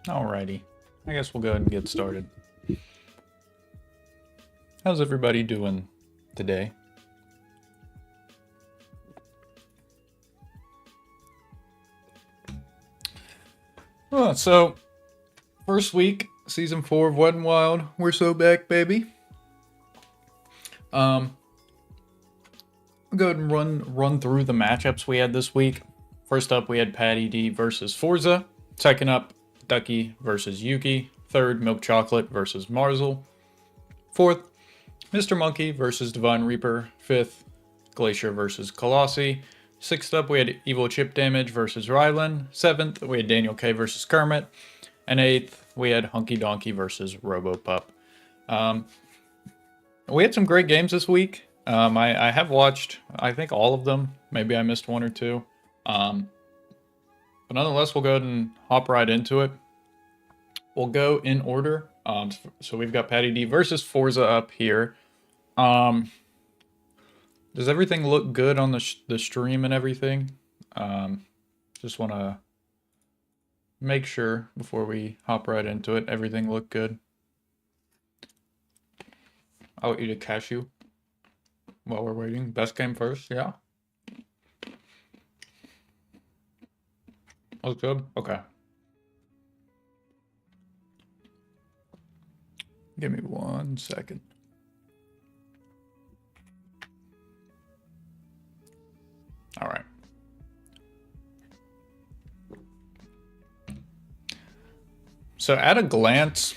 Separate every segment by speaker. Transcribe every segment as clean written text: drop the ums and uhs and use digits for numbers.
Speaker 1: Alrighty, I guess we'll go ahead and get started. How's everybody doing today? So first week, season 4 of W&WDL. We're so back, baby. I'll go ahead and run through the matchups we had this week. First up, we had Patty D versus Forza. Second up, Ducky versus Yuki. Third, Milk Chocolate versus Marzel. Fourth, Mr. Monkey versus Divine Reaper. Fifth, Glacier versus Colossi. Sixth up, we had Evil Chip Damage versus Rylan. Seventh, we had Daniel K versus Kermit. And eighth, we had Hunky Donkey versus Robopup. We had some great games this week. I have watched, I think, all of them. Maybe I missed one or two. But nonetheless, we'll go ahead and hop right into it. We'll go in order. So we've got Patty D versus Forza up here. Does everything look good on the stream and everything? Just want to make sure before we hop right into it, everything looked good. I'll eat a cashew while we're waiting. Best game first, yeah. Looks good? Okay. Give me 1 second. All right. So at a glance,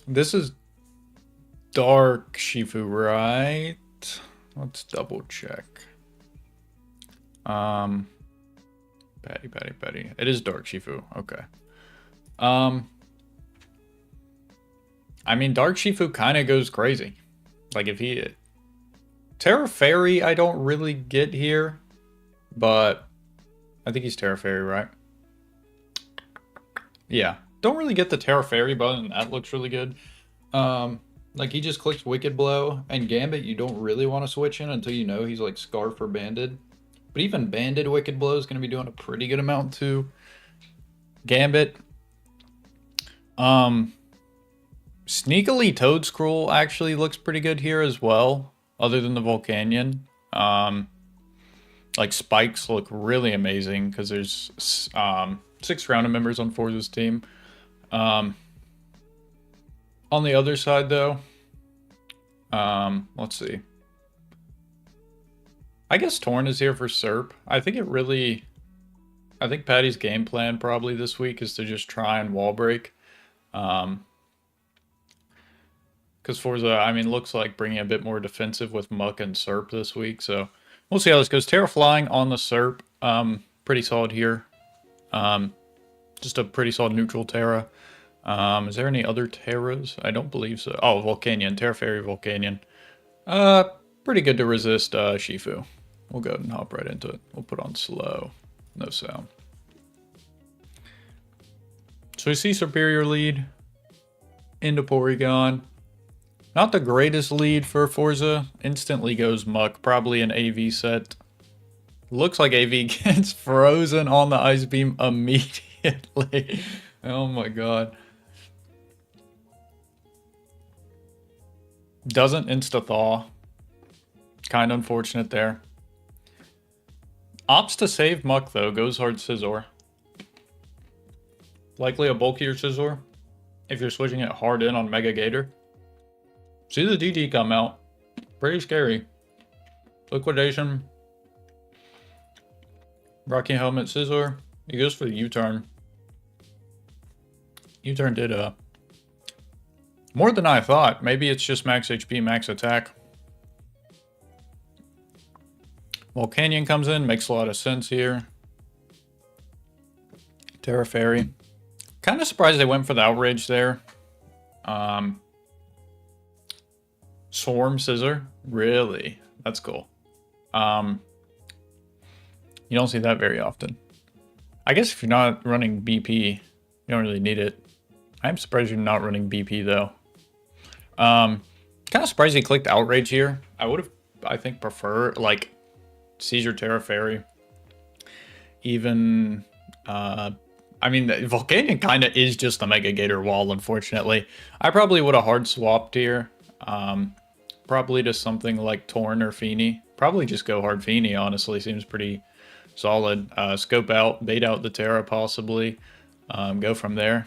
Speaker 1: this is Dark Shifu, right? Let's double check. Patty. It is Dark Shifu. Okay. I mean, Dark Shifu kind of goes crazy. Like if he... Terra Fairy, I don't really get here, but I think he's Terra Fairy, right? Yeah. Don't really get the Terra Fairy button. That looks really good. Like he just clicks Wicked Blow and Gambit. You don't really want to switch in until you know he's like Scarf or Banded. But even Banded Wicked Blow is going to be doing a pretty good amount too. Gambit. Sneakily Toad Scroll actually looks pretty good here as well, other than the Volcanion. Like Spikes look really amazing because there's 6 rounded members on Forza's team. On the other side though, let's see. I guess Torn is here for Serp. I think Patty's game plan probably this week is to just try and wall break. Because Forza, I mean, looks like bringing a bit more defensive with Muck and Serp this week. So we'll see how this goes. Terra Flying on the Serp. Pretty solid here. Just a pretty solid neutral Terra. Is there any other Terras? I don't believe so. Oh, Volcanion. Terra Fairy Volcanion. Pretty good to resist Shifu. We'll go ahead and hop right into it. We'll put on slow. No sound. So we see Superior lead into Porygon. Not the greatest lead for Forza. Instantly goes Muck. Probably an AV set. Looks like AV gets frozen on the Ice Beam immediately. Oh my god. Doesn't insta-thaw. Kind of unfortunate there. Opts to save Muck though. Goes hard Scizor. Likely a bulkier Scizor. If you're switching it hard in on Mega Gator. See the DD come out. Pretty scary. Liquidation. Rocky Helmet Scizor. He goes for the U-turn. U-turn did more than I thought. Maybe it's just max HP, max attack. Volcanion comes in, makes a lot of sense here. Terra Fairy. Kind of surprised they went for the Outrage there. Swarm Scissor. Really? That's cool. You don't see that very often. I guess if you're not running BP, you don't really need it. I'm surprised you're not running BP though. Kind of surprised he clicked Outrage here. I would have, I think, prefer like Seizure Terra Fairy. even... I mean, the Volcanion kind of is just the Mega Gator wall, unfortunately. I probably would have hard swapped here. Probably to something like Torn or Feeny. Probably just go hard Feeny, honestly. Seems pretty solid. Scope out, bait out the Terra, possibly. Go from there.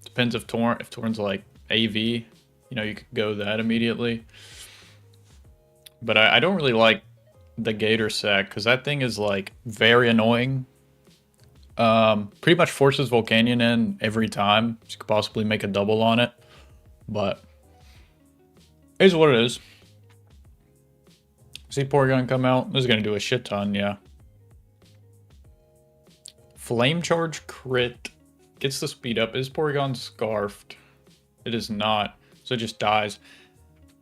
Speaker 1: Depends if Torn's like AV. You know, you could go that immediately. But I don't really like the Gator sack, because that thing is like very annoying. Pretty much forces Volcanion in every time. So you could possibly make a double on it. But it is what it is. See Porygon come out. This is going to do a shit ton, yeah. Flame Charge crit. Gets the speed up. Is Porygon scarfed? It is not. So it just dies.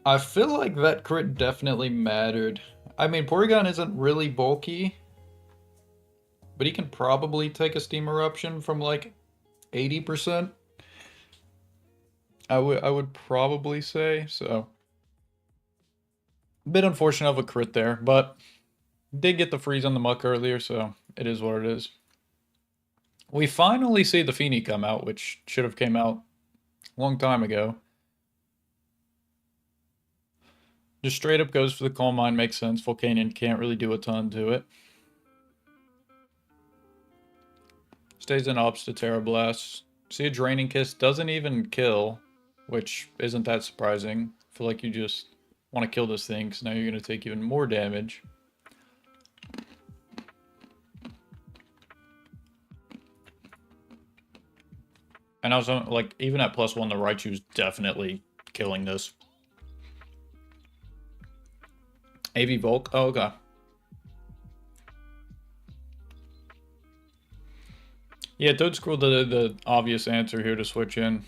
Speaker 1: I feel like that crit definitely mattered. I mean, Porygon isn't really bulky. But he can probably take a Steam Eruption from like 80%. I would probably say, so. A bit unfortunate of a crit there, but did get the freeze on the Muck earlier, so it is what it is. We finally see the Feeny come out, which should have came out a long time ago. Just straight up goes for the Calm Mind, makes sense. Volcanion can't really do a ton to it. Stays in ops to Terra Blast. See a Draining Kiss, doesn't even kill, which isn't that surprising. I feel like you just want to kill this thing, because now you're going to take even more damage. And I was like, even at +1, the Raichu's definitely killing this. AV Volk? Oh, okay. Yeah, Toadscroll, the obvious answer here to switch in.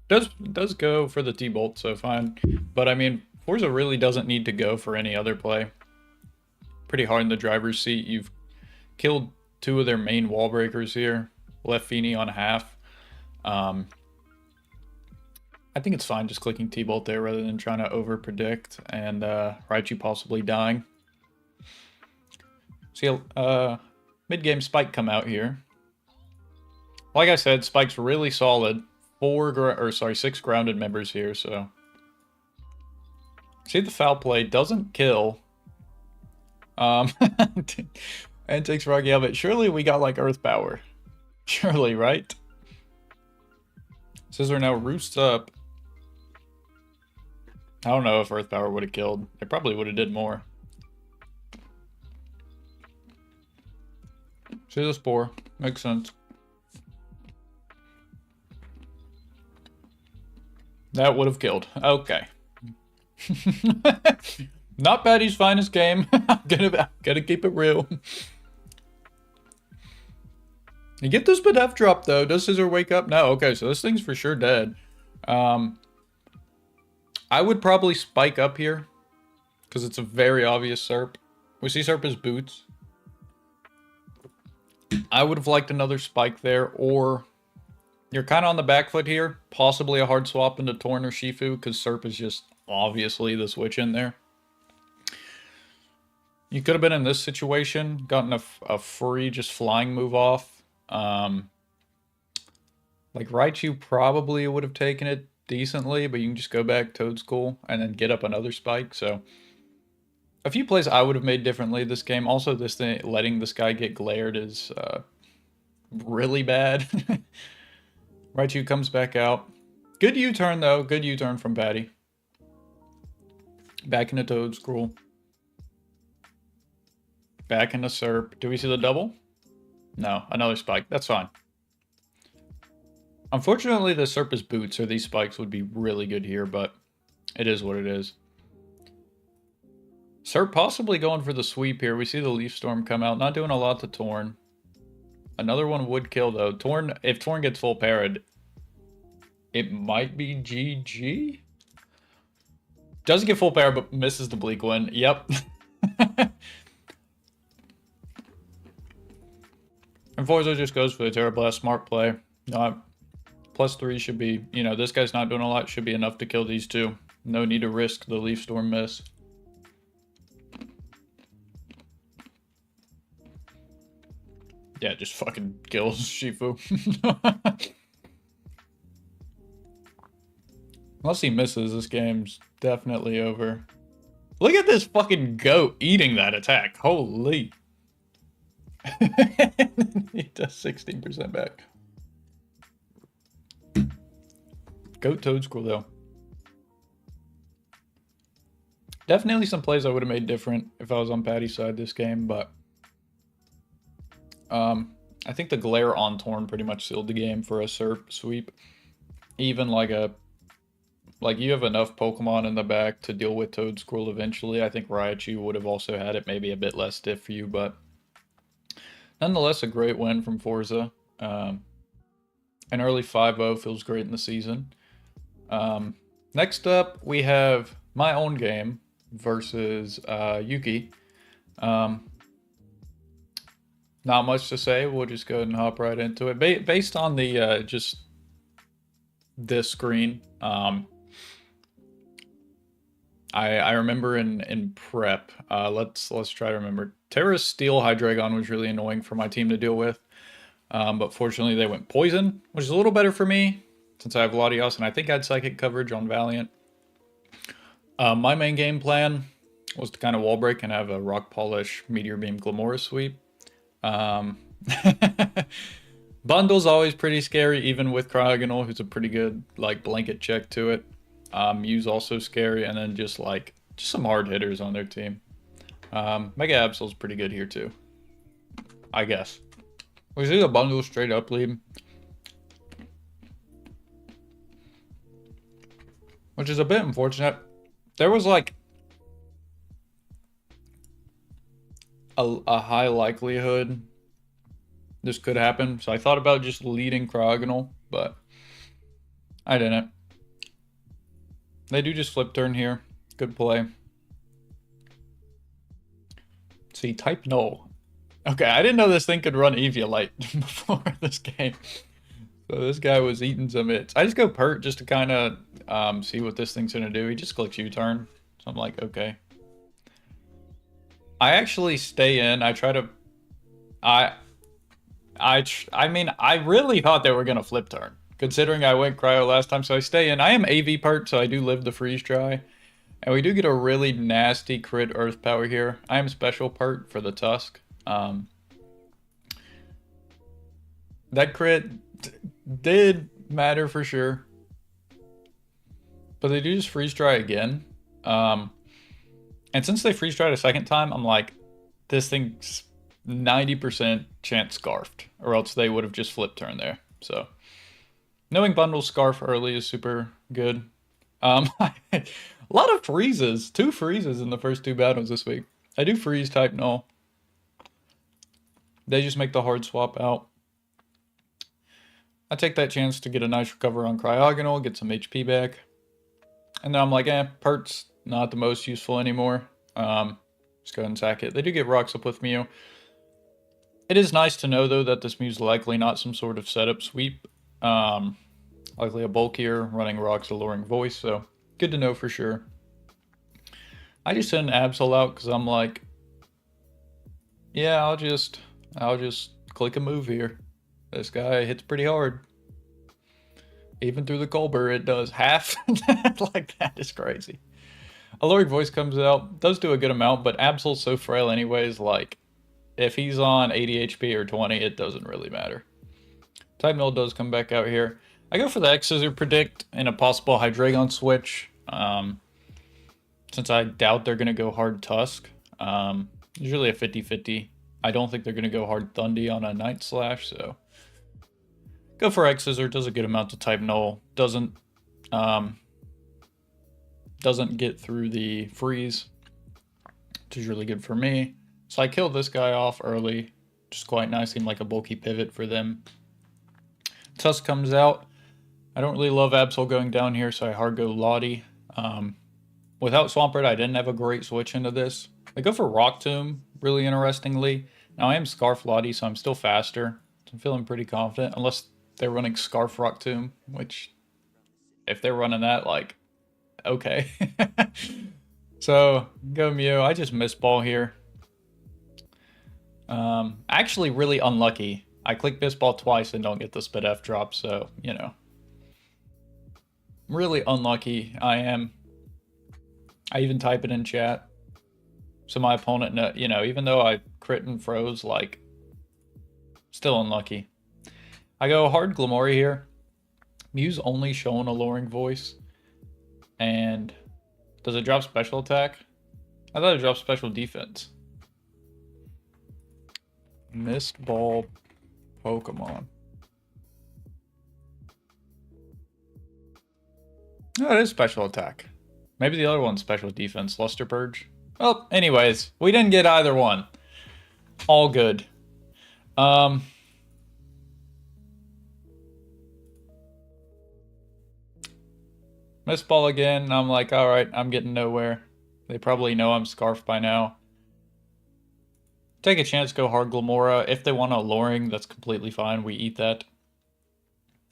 Speaker 1: Does go for the T-Bolt, so fine. But I mean, Forza really doesn't need to go for any other play. Pretty hard in the driver's seat. You've killed 2 of their main wall breakers here. Left Feeny on half. I think it's fine just clicking T-Bolt there rather than trying to over-predict and Raichu possibly dying. See mid-game Spike come out here. Like I said, Spike's really solid. 6 grounded members here, so. See the foul play, doesn't kill. And takes Rocky Helmet. Surely we got like Earth Power. Surely, right? Scizor now roosts up. I don't know if Earth Power would have killed. It probably would have did more. See the Spore. Makes sense. That would have killed. Okay. Not Patty's finest game. I'm gonna keep it real. You get this Bidef drop though. Does Scizor wake up? No. Okay, so this thing's for sure dead. I would probably spike up here because it's a very obvious Serp. We see Serp as boots. I would have liked another spike there, or you're kind of on the back foot here. Possibly a hard swap into Torn or Shifu because Serp is just obviously the switch in there. You could have been in this situation, gotten a free just flying move off. Like Raichu probably would have taken it decently, but you can just go back Toadscool and then get up another spike. So a few plays I would have made differently this game. Also, this thing, letting this guy get glared is really bad. Raichu comes back out. Good U-turn though. Good U-turn from Patty. Back into Toadscrool. Back into Serp. Do we see the double? No, another spike. That's fine. Unfortunately, the Serp is boots, or these spikes would be really good here, but it is what it is. Serp possibly going for the sweep here. We see the Leaf Storm come out. Not doing a lot to Torn. Another one would kill, though. Torn, if Torn gets full parried, it might be GG? Doesn't get full power, but misses the Bleak Wind. Yep. And Forza just goes for the Terra Blast. Smart play. +3 should be, you know, this guy's not doing a lot. Should be enough to kill these two. No need to risk the Leaf Storm miss. Yeah, just fucking kills Shifu. Unless he misses, this game's definitely over. Look at this fucking goat eating that attack. Holy. He does 16% back. Goat Toad Scroll, though. Definitely some plays I would have made different if I was on Patty's side this game, but I think the glare on Torn pretty much sealed the game for a SERP sweep. Even like you have enough Pokemon in the back to deal with Toad Scroll eventually. I think Raichu would have also had it maybe a bit less stiff for you, but nonetheless a great win from Forza. An early 5-0 feels great in the season. Next up, we have my own game versus Yuki. Not much to say. We'll just go ahead and hop right into it. Based on the just this screen, I remember in prep. Let's try to remember. Terra's Steel Hydreigon was really annoying for my team to deal with, but fortunately they went Poison, which is a little better for me since I have Latios, and I think I had Psychic coverage on Valiant. My main game plan was to kind of wall break and have a Rock Polish, Meteor Beam, Glamora sweep. Bundle's always pretty scary, even with Cryogonal, who's a pretty good like blanket check to it. Mew's also scary, and then just some hard hitters on their team. Mega Absol's pretty good here too, I guess. We see the Bundle straight up lead, which is a bit unfortunate. There was like a high likelihood this could happen, so I thought about just leading Cryogonal, but I didn't. They do just flip turn here. Good play. See, type no. Okay, I didn't know this thing could run Eviolite before this game. So this guy was eating some hits. I just go Pert just to kind of see what this thing's going to do. He just clicks U-turn. So I'm like, okay. I actually stay in. I try to... I mean, I really thought they were going to flip turn, considering I went Cryo last time. So I stay in. I am AV Pert, so I do live the freeze dry. And we do get a really nasty crit Earth Power here. I am Special Pert for the Tusk. That crit did matter for sure. But they do just freeze dry again. And since they freeze dried a second time, I'm like, this thing's 90% chance scarfed, or else they would have just flipped turn there. So knowing Bundle Scarf early is super good. A lot of freezes. 2 freezes in the first 2 battles this week. I do freeze type null. They just make the hard swap out. I take that chance to get a nice recover on Cryogonal, get some HP back. And then I'm like, Pert's not the most useful anymore. Just go ahead and sack it. They do get rocks up with Mew. It is nice to know, though, that this Mew's likely not some sort of setup sweep. Likely a bulkier, running rocks, alluring voice, so good to know for sure. I just send Absol out because I'm like, yeah, I'll just click a move here. This guy hits pretty hard. Even through the Colbur, it does half. Like, that is crazy. Alluring voice comes out, does do a good amount, but Absol's so frail anyways, like, if he's on 80 HP or 20, it doesn't really matter. Type Null does come back out here. I go for the X-Scissor Predict in a possible Hydreigon switch. Since I doubt they're going to go hard Tusk. Usually a 50-50. I don't think they're going to go hard Thundy on a Night Slash, so... Go for X-Scissor, does a good amount to Type Null. Doesn't get through the freeze, which is really good for me. So I killed this guy off early, which is quite nice. Seemed like a bulky pivot for them. Tusk comes out. I don't really love Absol going down here, so I hard go Lottie. Without Swampert, I didn't have a great switch into this. I go for Rock Tomb, really interestingly. Now I am Scarf Lottie, so I'm still faster. So I'm feeling pretty confident, unless they're running Scarf Rock Tomb, which, if they're running that, like, okay. So, go Mew. I just miss ball here. Actually really unlucky. I click Bisball twice and don't get the Spit F drop, so, you know. Really unlucky I am. I even type it in chat. So my opponent, you know, even though I crit and froze, like, still unlucky. I go hard Glamori here. Mew's only showing Alluring Voice. And does it drop special attack? I thought it dropped special defense. Mist Ball Pokemon. Oh, it is special attack. Maybe the other one's special defense. Luster Purge. Well, anyways, we didn't get either one. All good. Mist Ball again. I'm like, alright, I'm getting nowhere. They probably know I'm Scarf by now. Take a chance, go hard Glamora. If they want Alluring, that's completely fine. We eat that.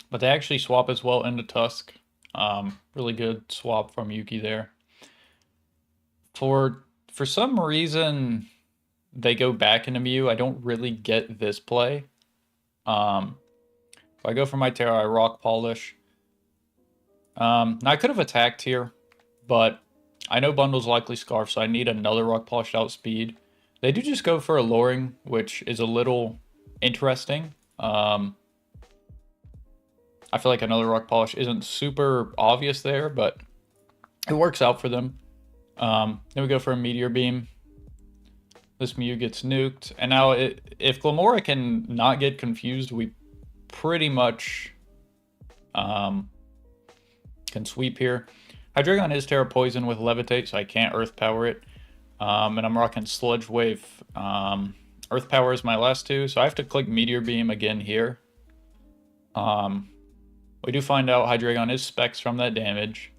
Speaker 1: But they actually swap as well into Tusk. Really good swap from Yuki there. For some reason, they go back into Mew. I don't really get this play. If I go for my Terra, I Rock Polish. Now I could have attacked here, but I know Bundle's likely Scarf, so I need another Rock Polish outspeed. They do just go for Alluring, which is a little interesting. I feel like another Rock Polish isn't super obvious there, but it works out for them. Then we go for a Meteor Beam. This Mew gets nuked. And now if Glamora can not get confused, we pretty much can sweep here. Hydreigon is Terra Poison with Levitate, so I can't Earth Power it. And I'm rocking Sludge Wave. Earth Power is my last two, so I have to click Meteor Beam again here. We do find out Hydreigon is specs from that damage.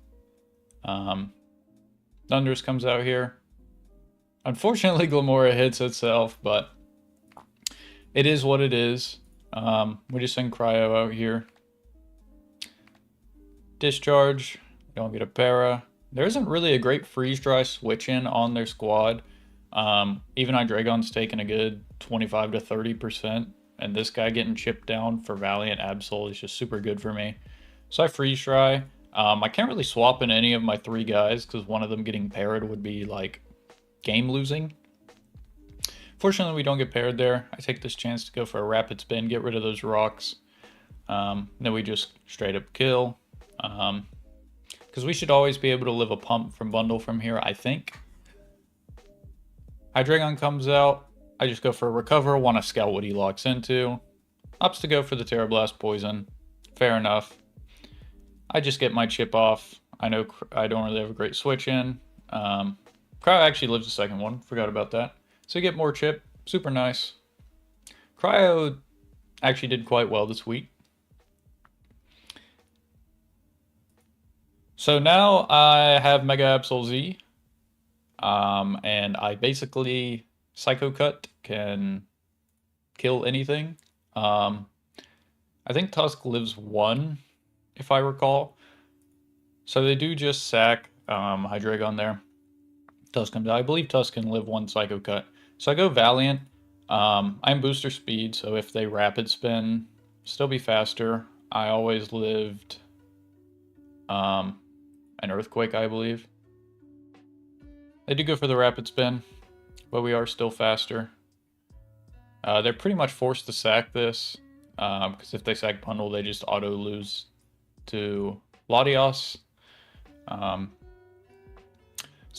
Speaker 1: Thundurus comes out here. Unfortunately, Glamora hits itself, but it is what it is. We just send Cryo out here. Discharge. Don't get a para. There isn't really a great freeze dry switch in on their squad. Even Hydreigon's taking a good 25 to 30%. And this guy getting chipped down for Valiant Absol is just super good for me. So I freeze dry. I can't really swap in any of my three guys because one of them getting paired would be like game losing. Fortunately, we don't get paired there. I take this chance to go for a rapid spin, get rid of those rocks. Then we just straight up kill. Because we should always be able to live a pump from Bundle from here, I think. Hydreigon comes out. I just go for a recover, want to scout what he locks into. Opts to go for the Terra Blast Poison. Fair enough. I just get my chip off. I know I don't really have a great switch in. Cryo actually lives the second one. Forgot about that. So you get more chip. Super nice. Cryo actually did quite well this week. So now I have Mega Absol Z. And I basically Psycho Cut can kill anything. I think Tusk lives 1, if I recall. So they do just sack Hydreigon there. Tusk comes out. I believe Tusk can live 1 Psycho Cut. So I go Valiant. I'm booster speed, so if they rapid spin, still be faster. I always lived an Earthquake, I believe. They do go for the rapid spin, but we are still faster. They're pretty much forced to sack this, because if they sack Bundle, they just auto lose to Latios. So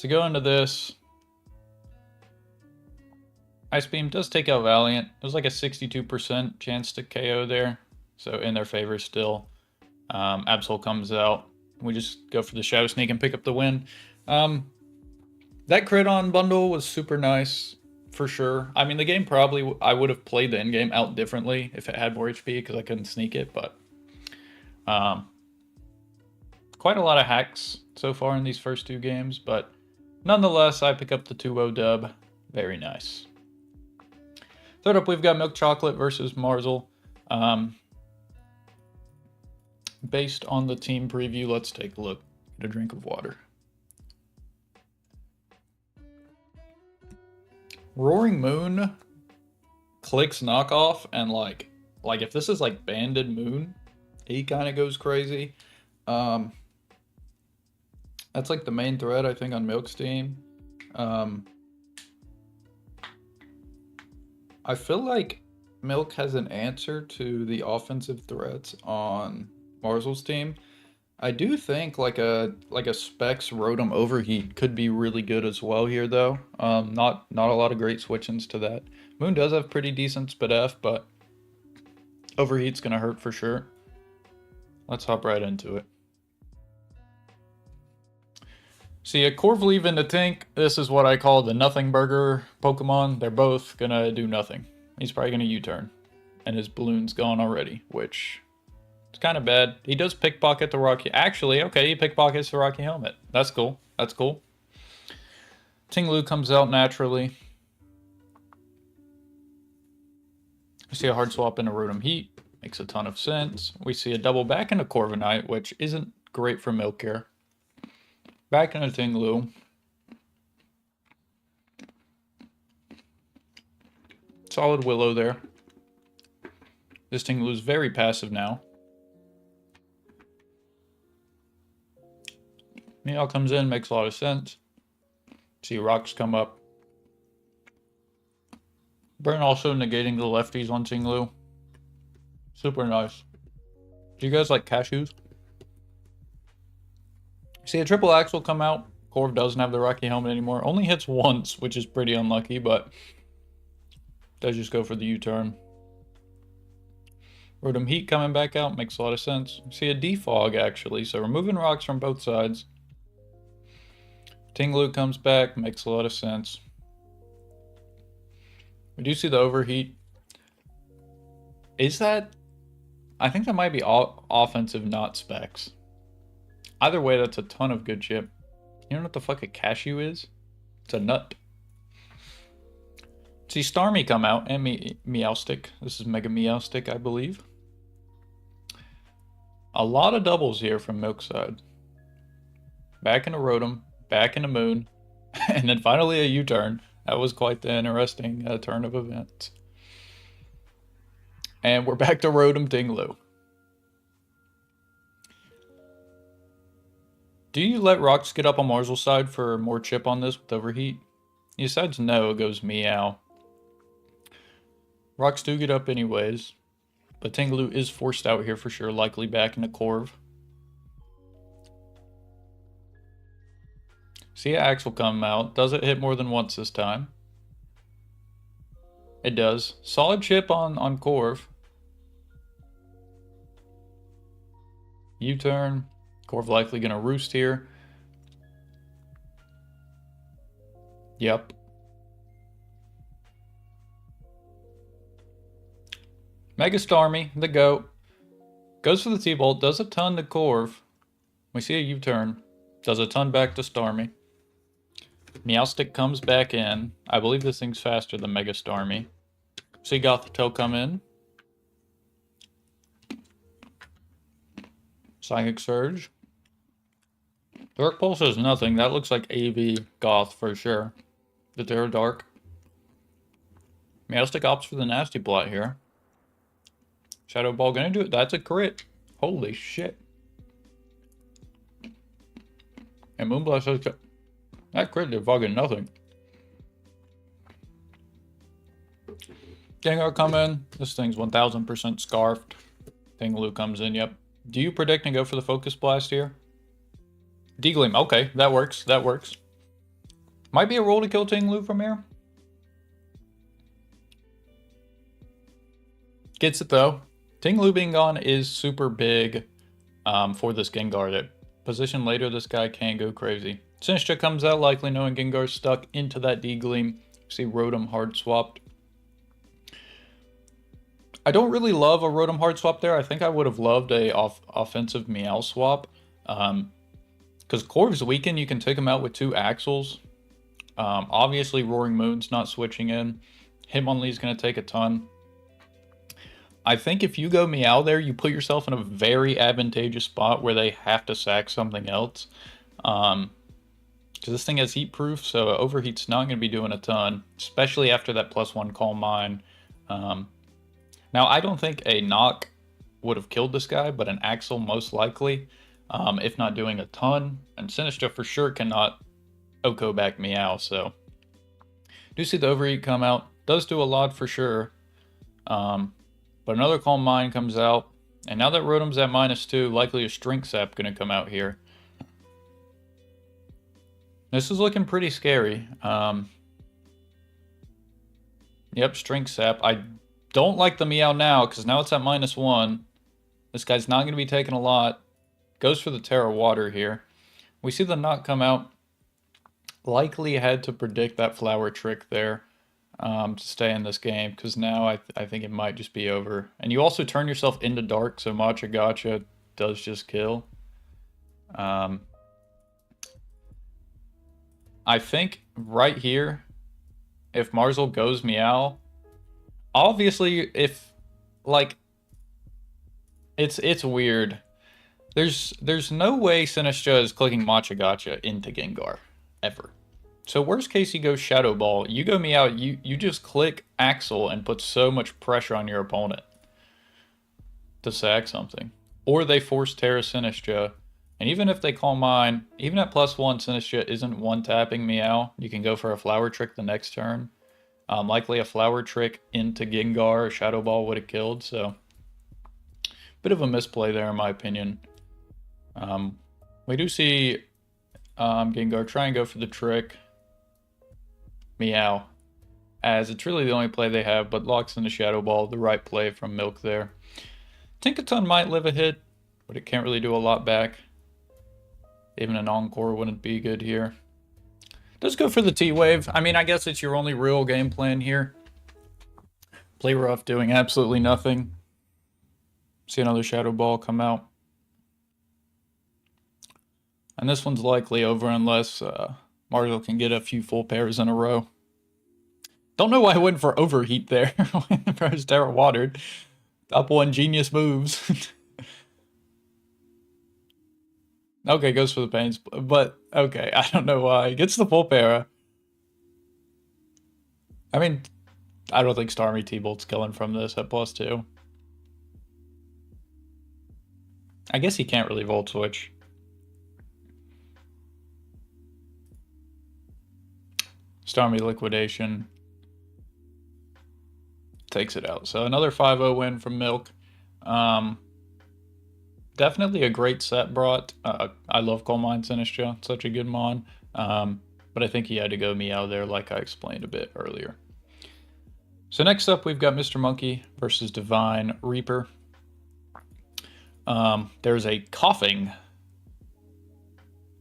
Speaker 1: go into this. Ice Beam does take out Valiant. There's like a 62% chance to KO there, so in their favor still. Absol comes out. We just go for the Shadow Sneak and pick up the win. That crit on Bundle was super nice, for sure. I mean, the game probably, I would have played the end game out differently if it had more HP, because I couldn't sneak it, but quite a lot of hacks so far in these first 2 games, but nonetheless, I pick up the 2-0 dub. Very nice. Third up, we've got Milk Chocolate versus Marzel. Based on the team preview, let's take a look. Get a drink of water. Roaring Moon Click's knockoff, and like if this is like Banded Moon, he kind of goes crazy. That's like the main thread I think on Milk's team. I feel like Milk has an answer to the offensive threats on Marzel's team. I do think like a Specs Rotom Overheat could be really good as well here though. Not a lot of great switch-ins to that. Moon does have pretty decent SpDef, but Overheat's gonna hurt for sure. Let's hop right into it. See, a Corvleave into Tink, this is what I call the Nothing Burger Pokemon. They're both gonna do nothing. He's probably gonna U-turn. And his balloon's gone already, which is kind of bad. He does pickpocket the Rocky. Actually, okay, he pickpockets the Rocky Helmet. That's cool. That's cool. Tinglu comes out naturally. We see a hard swap into Rotom Heat. Makes a ton of sense. We see a double back into Corviknight, which isn't great for Milk here. Back into Tinglu. Solid Willow there. This Tinglu's very passive now. Meow comes in, makes a lot of sense. See rocks come up. Burn also negating the lefties on Tinglu. Super nice. Do you guys like cashews? See a triple axle come out. Corv doesn't have the Rocky Helmet anymore. Only hits once, which is pretty unlucky, but does just go for the U-turn. Rotom Heat coming back out makes a lot of sense. See a defog actually, so removing rocks from both sides. Tinglu comes back, makes a lot of sense. We do see the overheat. Is that... I think that might be offensive, not specs. Either way, that's a ton of good chip. You know what the fuck a cashew is? It's a nut. See Starmie come out and Meowstic. This is Mega Meowstic, I believe. A lot of doubles here from Milk's side. Back into Rotom, back into Moon, and then finally a U-turn. That was quite the interesting turn of events. And we're back to Rotom Tinglu. Do you let rocks get up on Marzel's side for more chip on this with overheat? He decides no, it goes Meow. Rocks do get up anyways, but Tinglu is forced out here for sure, likely back into Corv. See Axel come out. Does it hit more than once this time? It does. Solid chip on Corv. U-turn. Corv likely gonna roost here. Yep. Mega Starmie, the GOAT. Goes for the T-Bolt, does a ton to Corv. We see a U-turn. Does a ton back to Starmie. Meowstic comes back in. I believe this thing's faster than Mega Starmie. See Gothitelle come in. Psychic Surge. Dark Pulse is nothing. That looks like AV Goth for sure. The Terra Dark. Meowstic opts for the Nasty Plot here. Shadow Ball gonna do it. That's a crit. Holy shit. And Moonblast says that crit did fucking nothing. Gengar come in. This thing's 1000% scarfed. Tinglu comes in, yep. Do you predict and go for the Focus Blast here? D-Gleam, okay, that works, that works. Might be a roll to kill Tinglu from here. Gets it though. Tinglu being gone is super big for this Gengar. That position later, this guy can go crazy. Sinistcha comes out, likely knowing Gengar's stuck into that D-Gleam. See Rotom hard swapped. I don't really love a Rotom hard swap there. I think I would have loved a offensive Meow swap. Because Corv's weakened, you can take him out with 2 Axles. Obviously, Roaring Moon's not switching in. Hitmonlee's going to take a ton. I think if you go Meow there, you put yourself in a very advantageous spot where they have to sack something else. Because this thing has heat proof, so Overheat's not going to be doing a ton. Especially after that +1 Calm Mind. Um, Now, I don't think a knock would have killed this guy, but an Axle most likely, if not doing a ton. And Sinistra for sure cannot Oko back Meow, so. Do see the Overeat come out. Does do a lot for sure. But another Calm Mind comes out. And now that Rotom's at -2, likely a Strength Sap going to come out here. This is looking pretty scary. Yep, Strength Sap. I don't like the Meow now, because now it's at -1. This guy's not going to be taking a lot. Goes for the Terra Water here. We see the Knock come out. Likely had to predict that Flower Trick there to stay in this game, because now I think it might just be over. And you also turn yourself into Dark, so Matcha Gotcha does just kill. I think right here, if Marzel goes Meow, obviously if, like, it's weird. There's no way Sinistra is clicking Matcha Gotcha into Gengar, ever. So worst case, he goes Shadow Ball. You go Meow, you just click Axle and put so much pressure on your opponent to sack something. Or they force Terra Sinistra. And even if they Calm Mind, even at +1, Sinistra isn't one-tapping Meow. You can go for a Flower Trick the next turn. Likely a Flower Trick into Gengar, Shadow Ball would have killed, so. Bit of a misplay there, in my opinion. We do see Gengar try and go for the trick. Meow. As it's really the only play they have, but locks in the Shadow Ball, the right play from Milk there. Tinkaton might live a hit, but it can't really do a lot back. Even an Encore wouldn't be good here. Does go for the T-Wave. I mean, I guess it's your only real game plan here. Play rough, doing absolutely nothing. See another Shadow Ball come out. And this one's likely over unless Marzel can get a few full pairs in a row. Don't know why I went for Overheat there when I was Terra Watered. Top 1 genius moves. Okay, goes for the pains, but okay, I don't know why. Gets the full para. I mean, I don't think Starmie T-Bolt's killing from this at +2. I guess he can't really Volt Switch. Starmie Liquidation. Takes it out. So another 5-0 win from Milk. Definitely a great set brought. I love Calm Mind Sinistra. Such a good mon. But I think he had to go Meow there like I explained a bit earlier. So next up we've got Mr. Monkey versus Divine Reaper. There's a coughing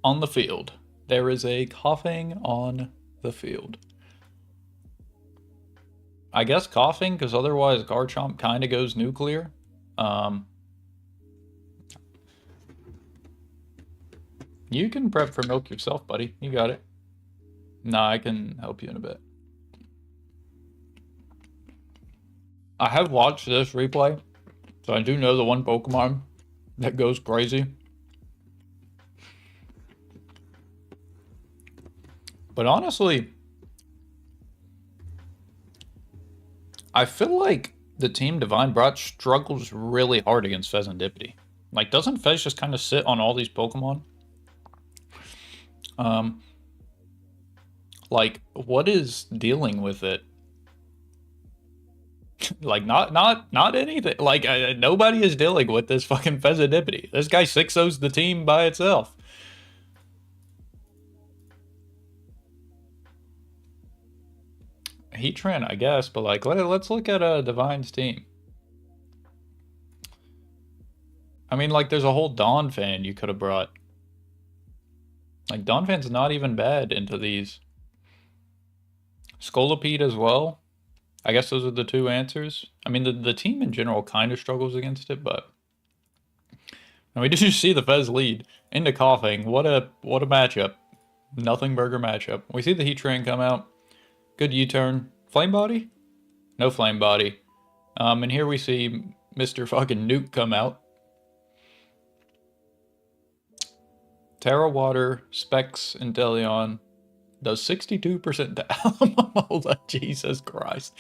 Speaker 1: on the field. There is a coughing on the field. I guess coughing, because otherwise Garchomp kind of goes nuclear. You can prep for Milk yourself, buddy. You got it. Nah, I can help you in a bit. I have watched this replay, so I do know the one Pokemon that goes crazy. But honestly, I feel like the team Divine brought struggles really hard against Fezandipity. Like, doesn't Fez just kind of sit on all these Pokemon? Like, what is dealing with it? Like, not anything. Like, nobody is dealing with this fucking Fezandipity. This guy 6-0's the team by itself. Heatran, I guess, but like, let's look at Divine's team. I mean, like, there's a whole Donphan you could have brought. Like, Donphan's not even bad into these. Scolipede as well. I guess those are the two answers. I mean, the team in general kind of struggles against it, but... And we just see the Fez lead into coughing. What a matchup. Nothing burger matchup. We see the Heatran come out. Good U-turn. Flame Body? No Flame Body. And here we see Mr. fucking Nuke come out. Terra Water, Specs, Inteleon. Does 62% to Alamola. Jesus Christ.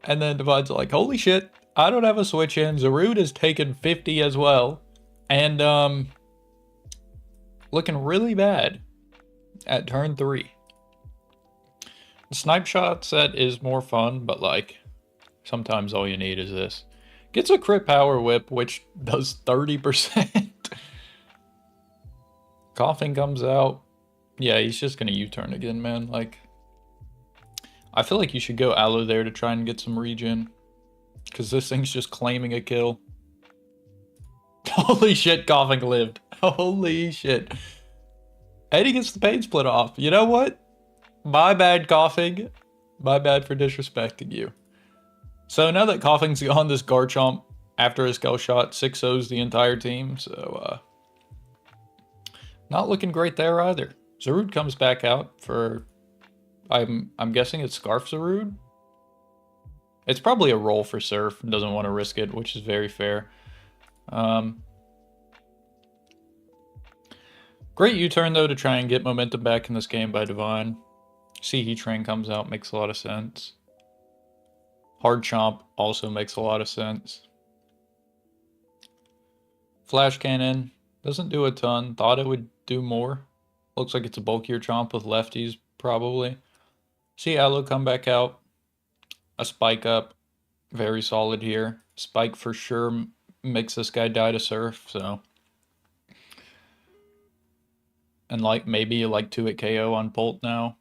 Speaker 1: And then Divine's like, holy shit, I don't have a switch in. Zarude has taken 50 as well. And, looking really bad at turn 3. The snipe shot set is more fun, but like, sometimes all you need is this. Gets a crit power whip, which does 30%. Coughing comes out. Yeah, he's just gonna U-turn again, man. Like, I feel like you should go Aloe there to try and get some regen. Because this thing's just claiming a kill. Holy shit, Coughing lived. Holy shit. Eddie gets the pain split off. You know what? My bad, Coughing. My bad for disrespecting you. So now that Coughing's on this Garchomp after his Skull Shot, 6-0's the entire team. So, not looking great there either. Zarude comes back out for... I'm guessing it's Scarf Zarude? It's probably a roll for Surf. Doesn't want to risk it, which is very fair. Great U-turn, though, to try and get momentum back in this game by Divine. See Heatran comes out, makes a lot of sense. Hard Chomp also makes a lot of sense. Flash Cannon doesn't do a ton. Thought it would do more. Looks like it's a bulkier Chomp with lefties, probably. See Aloe come back out. A Spike up. Very solid here. Spike for sure makes this guy die to Surf, so... And like maybe like 2 at KO on Bolt now.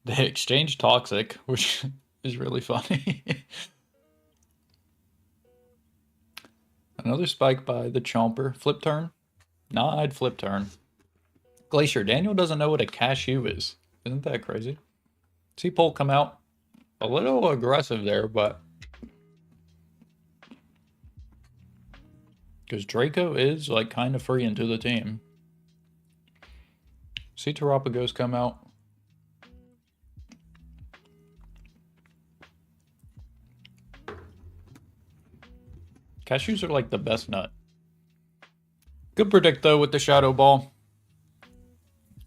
Speaker 1: They exchange Toxic, which is really funny. Another Spike by the Chomper. Flip turn? Nah, I'd flip turn. Glacier. Daniel doesn't know what a cashew is. Isn't that crazy? See Bolt come out. A little aggressive there, but... Because Draco is like kind of free into the team. See Terapagos come out. Cashews are like the best nut. Good predict though with the Shadow Ball.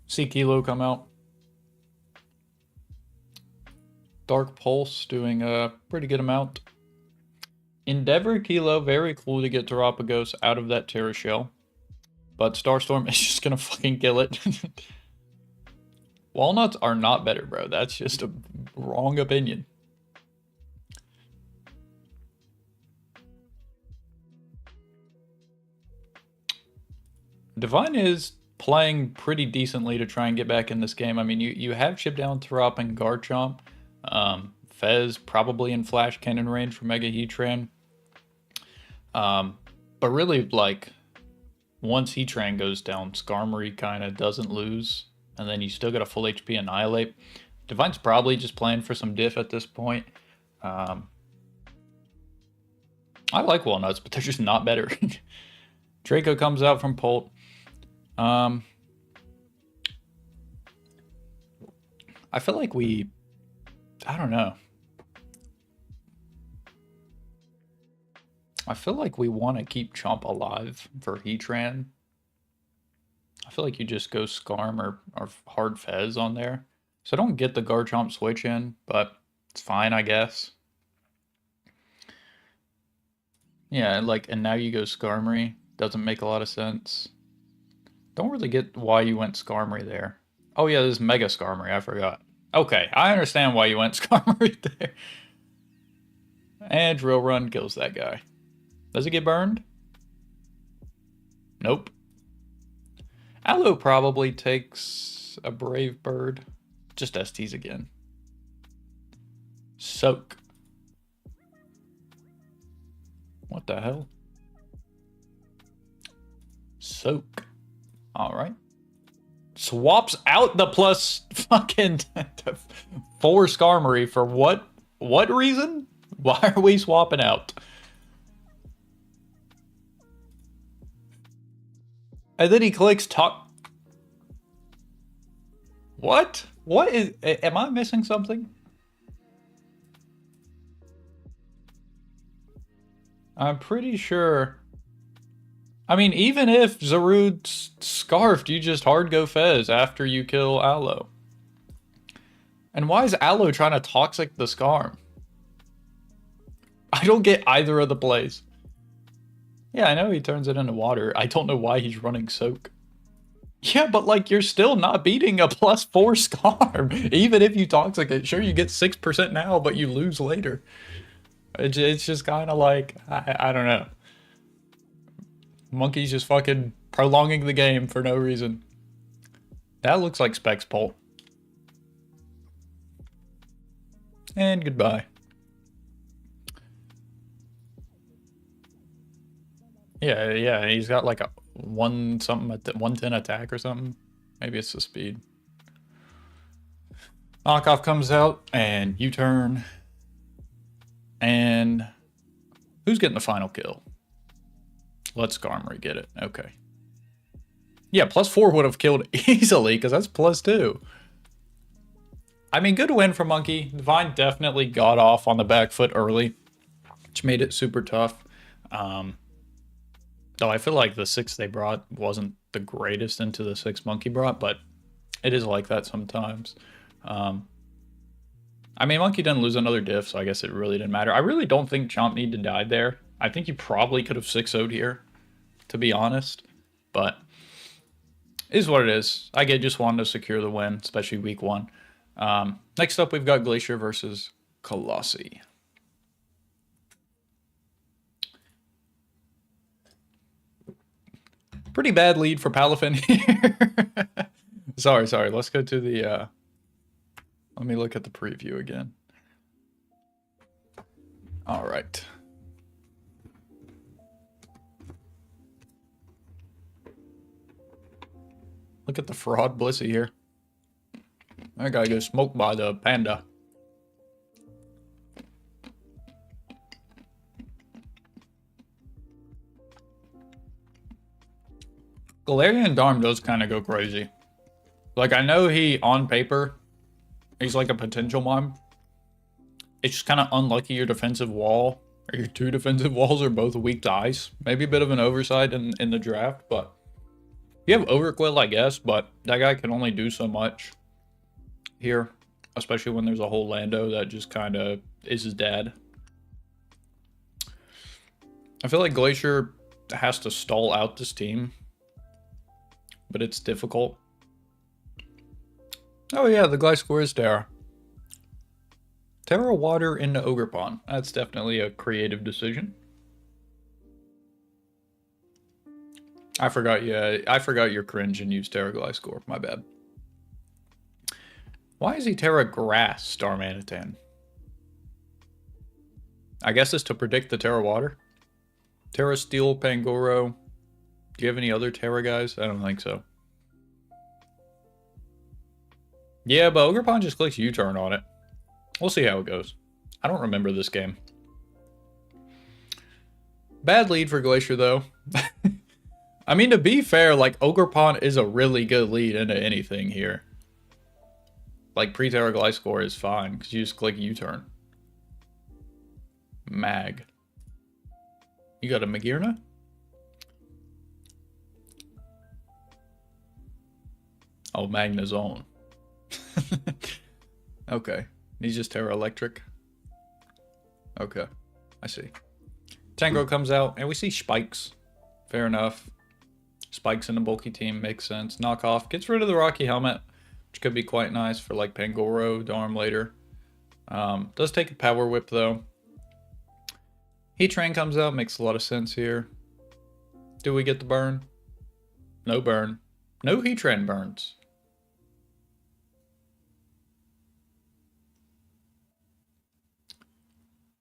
Speaker 1: See Kilo come out. Dark Pulse doing a pretty good amount. Endeavor Kilo, very cool to get Terapagos out of that Terra Shell. But Starstorm is just gonna fucking kill it. Walnuts are not better, bro. That's just a wrong opinion. Divine is playing pretty decently to try and get back in this game. I mean, you have Chip Down, Throp, and Garchomp. Fez probably in Flash Cannon range for Mega Heatran. But really, like, once Heatran goes down, Skarmory kind of doesn't lose. And then you still got a full HP Annihilate. Divine's probably just playing for some diff at this point. I like Walnuts, but they're just not better. Draco comes out from Polt. I feel like I don't know. I feel like we want to keep Chomp alive for Heatran. I feel like you just go Skarm or Hard Fez on there. So I don't get the Garchomp switch in, but it's fine, I guess. Yeah, like, and now you go Skarmory. Doesn't make a lot of sense. Don't really get why you went Skarmory there. Oh yeah, this is Mega Skarmory, I forgot. Okay, I understand why you went Skarmory there. And Drill Run kills that guy. Does it get burned? Nope. Aloe probably takes a Brave Bird. Just STs again. Soak. What the hell? Soak. Alright. Swaps out the plus fucking 4 Skarmory for what? What reason? Why are we swapping out? And then he clicks talk. What? What is... Am I missing something? I'm pretty sure... I mean, even if Zarude's Scarfed, you just hard go Fez after you kill Aloe. And why is Aloe trying to Toxic the Skarm? I don't get either of the plays. Yeah, I know he turns it into water. I don't know why he's running soak. Yeah, but like you're still not beating a +4 scar. Even if you toxic it, sure you get 6% now, but you lose later. It's just kind of like, I don't know. Monkey's just fucking prolonging the game for no reason. That looks like Specs Pult. And goodbye. Yeah, he's got like a 110 attack or something. Maybe it's the speed. Knockoff comes out and U-turn. And who's getting the final kill? Let Skarmory get it. Okay. Yeah, +4 would have killed easily because that's +2. I mean, good win for Monkey. Divine definitely got off on the back foot early, which made it super tough. Though I feel like the 6 they brought wasn't the greatest into the 6 Monkey brought, but it is like that sometimes. I mean, Monkey didn't lose another diff, so I guess it really didn't matter. I really don't think Chomp needed to die there. I think he probably could have 6-0'd here, to be honest. But it is what it is. I just wanted to secure the win, especially week 1. Next up, we've got Glacier versus Colossi. Pretty bad lead for Palafin here. Sorry. Let's go to the... let me look at the preview again. All right. Look at the fraud Blissey here. I gotta get smoked by the panda. Galarian Darm does kind of go crazy. Like, I know he, on paper, he's like a potential mime. It's just kind of unlucky your defensive wall, or your 2 defensive walls are both weak to ice. Maybe a bit of an oversight in the draft, but you have Overquill, I guess, but that guy can only do so much here, especially when there's a whole Lando that just kind of is his dad. I feel like Glacier has to stall out this team, but it's difficult. Oh yeah, the Gliscor is Terra. Terra Water into Ogerpon. That's definitely a creative decision. I forgot your cringe and used Terra Gliscor. My bad. Why is he Terra Grass Starmanitan? I guess it's to predict the Terra Water. Terra Steel Pangoro. Do you have any other Terra guys? I don't think so. Yeah, but Ogerpon just clicks U-turn on it. We'll see how it goes. I don't remember this game. Bad lead for Glacier, though. I mean, to be fair, like, Ogerpon is a really good lead into anything here. Like, pre-Terra Gliscor is fine, because you just click U-turn. Mag. You got a Magearna? Oh, Magnezone. Okay. He's just Terra Electric. Okay. I see. Tango comes out, and we see Spikes. Fair enough. Spikes in the bulky team makes sense. Knockoff gets rid of the Rocky Helmet, which could be quite nice for like Pangoro, Darm later. Does take a Power Whip though. Heat Train comes out, makes a lot of sense here. Do we get the burn? No burn. No Heat Train burns.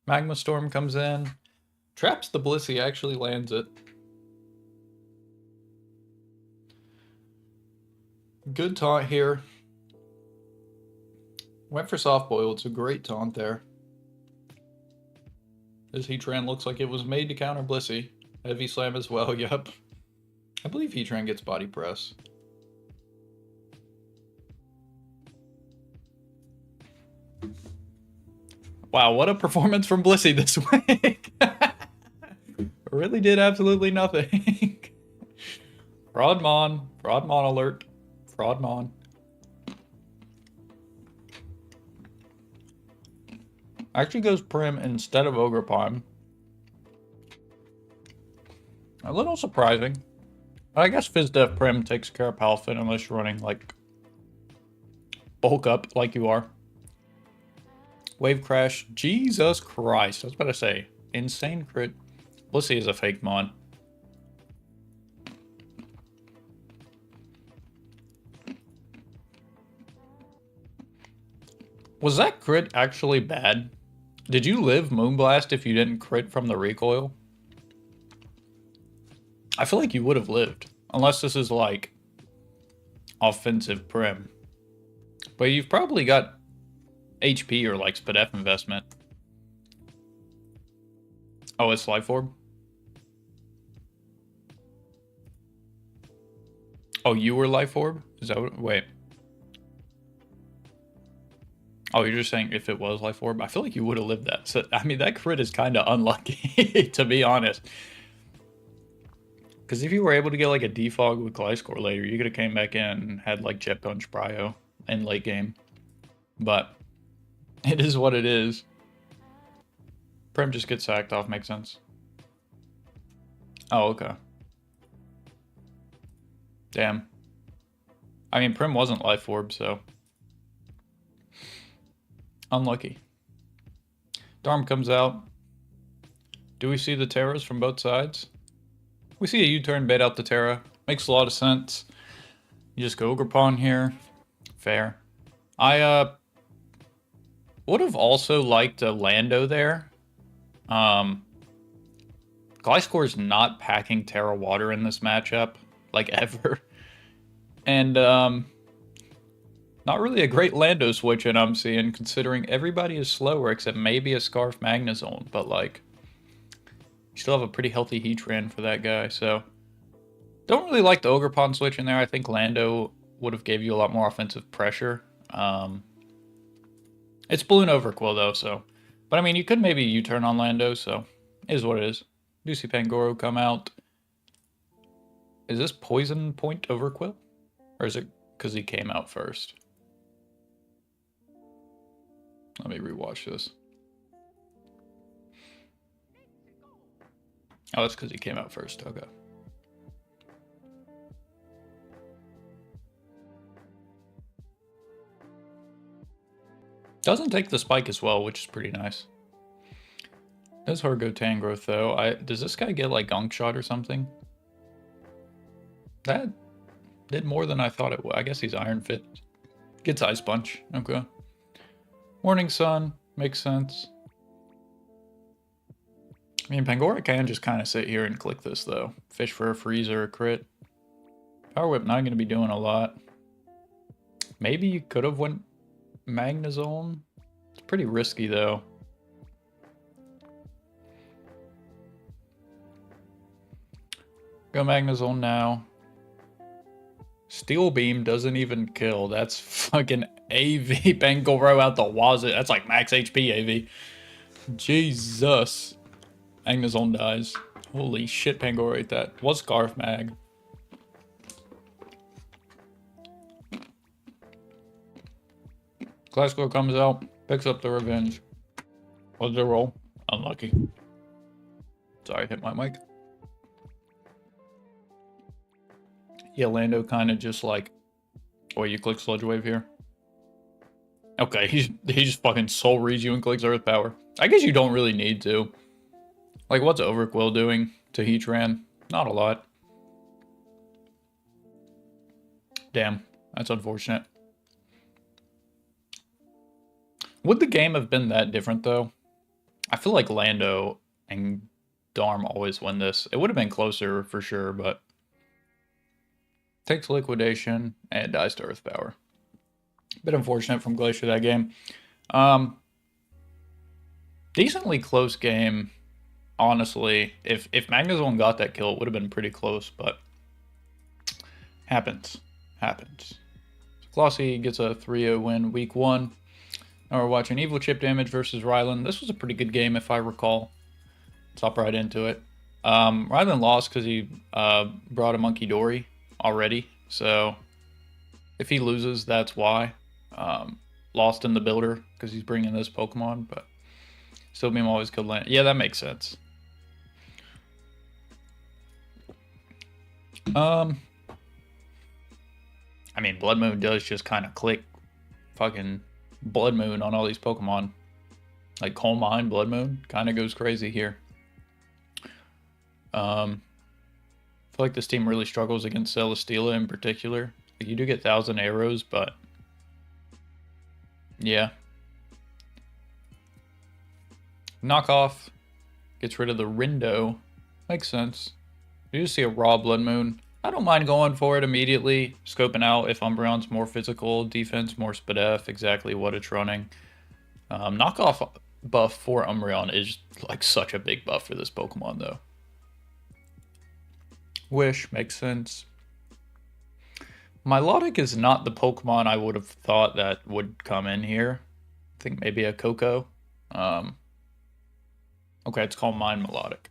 Speaker 1: Magma Storm comes in. Traps the Blissey, actually lands it. Good taunt here. Went for Soft Boil. It's a great taunt there. This Heatran looks like it was made to counter Blissey. Heavy Slam as well, yep. I believe Heatran gets Body Press. Wow, what a performance from Blissey this week. Really did absolutely nothing. Fraudmon alert. Fraudmon. Actually goes Prim instead of Ogerpon. A little surprising. But I guess FizzDef Prim takes care of Palafin unless you're running, like, bulk up like you are. Wave Crash. Jesus Christ. I was about to say. Insane crit. Blissey is a fake mon. Was that crit actually bad? Did you live Moonblast if you didn't crit from the recoil? I feel like you would have lived. Unless this is like offensive Prim. But you've probably got HP or like SpDef investment. Oh, it's Life Orb? Oh, you were Life Orb? Is that what? Wait. Oh, you're just saying if it was Life Orb? I feel like you would have lived that. So, I mean, that crit is kind of unlucky, to be honest. Because if you were able to get like a defog with Gliscor later, you could have came back in and had like Jet Punch Bryo in late game. But it is what it is. Prim just gets sacked off, makes sense. Oh, okay. Damn. I mean, Prim wasn't Life Orb, so... Unlucky. Darm comes out. Do we see the Terras from both sides? We see a U-turn bait out the Terra. Makes a lot of sense. You just go Ogerpon here. Fair. I would have also liked a Lando there. Gliscor's not packing Terra Water in this matchup, like ever. And not really a great Lando switch in I'm seeing, considering everybody is slower except maybe a Scarf Magnezone, but like, you still have a pretty healthy Heatran for that guy, so don't really like the Ogerpon switch in there. I think Lando would have gave you a lot more offensive pressure. It's Balloon Overquill though, so, but I mean, you could maybe U-turn on Lando, so it is what it is. Do see Pangoro come out. Is this Poison Point Overquill? Or is it because he came out first? Let me rewatch this. Oh, that's because he came out first. Okay. Doesn't take the spike as well, which is pretty nice. Does Horgo Tangrowth though? Does this guy get like Gunk Shot or something? That did more than I thought it would. I guess he's Iron Fit. Gets Ice Punch. Okay. Morning Sun. Makes sense. I mean, Pangoro can just kind of sit here and click this, though. Fish for a freeze or a crit. Power Whip not going to be doing a lot. Maybe you could have went Magnezone. It's pretty risky, though. Go Magnezone now. Steel Beam doesn't even kill. That's fucking AV Pangoro out the wazoo. That's like max HP AV. Jesus. Magnezone dies. Holy shit, Pangoro ate that. What's Scarf Mag? Gliscor comes out, picks up the Revenge. What's the roll? Unlucky. Sorry, hit my mic. Yeah, Lando kind of just like... Oh, you click Sludge Wave here? Okay, he just fucking soul reads you and clicks Earth Power. I guess you don't really need to. Like, what's Overquill doing to Heatran? Not a lot. Damn, that's unfortunate. Would the game have been that different, though? I feel like Lando and Darm always win this. It would have been closer for sure, but... Takes Liquidation and dies to Earth Power. Bit unfortunate from Glacier that game. Decently close game, honestly. If Magnezone got that kill, it would have been pretty close, but happens. Happens. So Klossy gets a 3-0 win week 1. Now we're watching Evil Chip Damage versus Rylan. This was a pretty good game if I recall. Let's hop right into it. Rylan lost because he brought a Monkey Dory already, so if he loses, that's why. Lost in the builder because he's bringing this Pokemon, but Still beam always killed land. Yeah, that makes sense. I mean, Blood Moon does just kind of click fucking Blood Moon on all these Pokemon. Like Coal Mine, Blood Moon, kind of goes crazy here. I feel like this team really struggles against Celesteela in particular. Like, you do get 1,000 arrows, but yeah. Knockoff gets rid of the Rindo. Makes sense. You just see a raw Blood Moon. I don't mind going for it immediately, scoping out if Umbreon's more physical, defense, more Spadef, exactly what it's running. Knockoff buff for Umbreon is like such a big buff for this Pokemon though. Wish makes sense. Milotic is not the Pokemon I would have thought that would come in here. I think maybe a Koko. Okay, it's called Mind Melodic.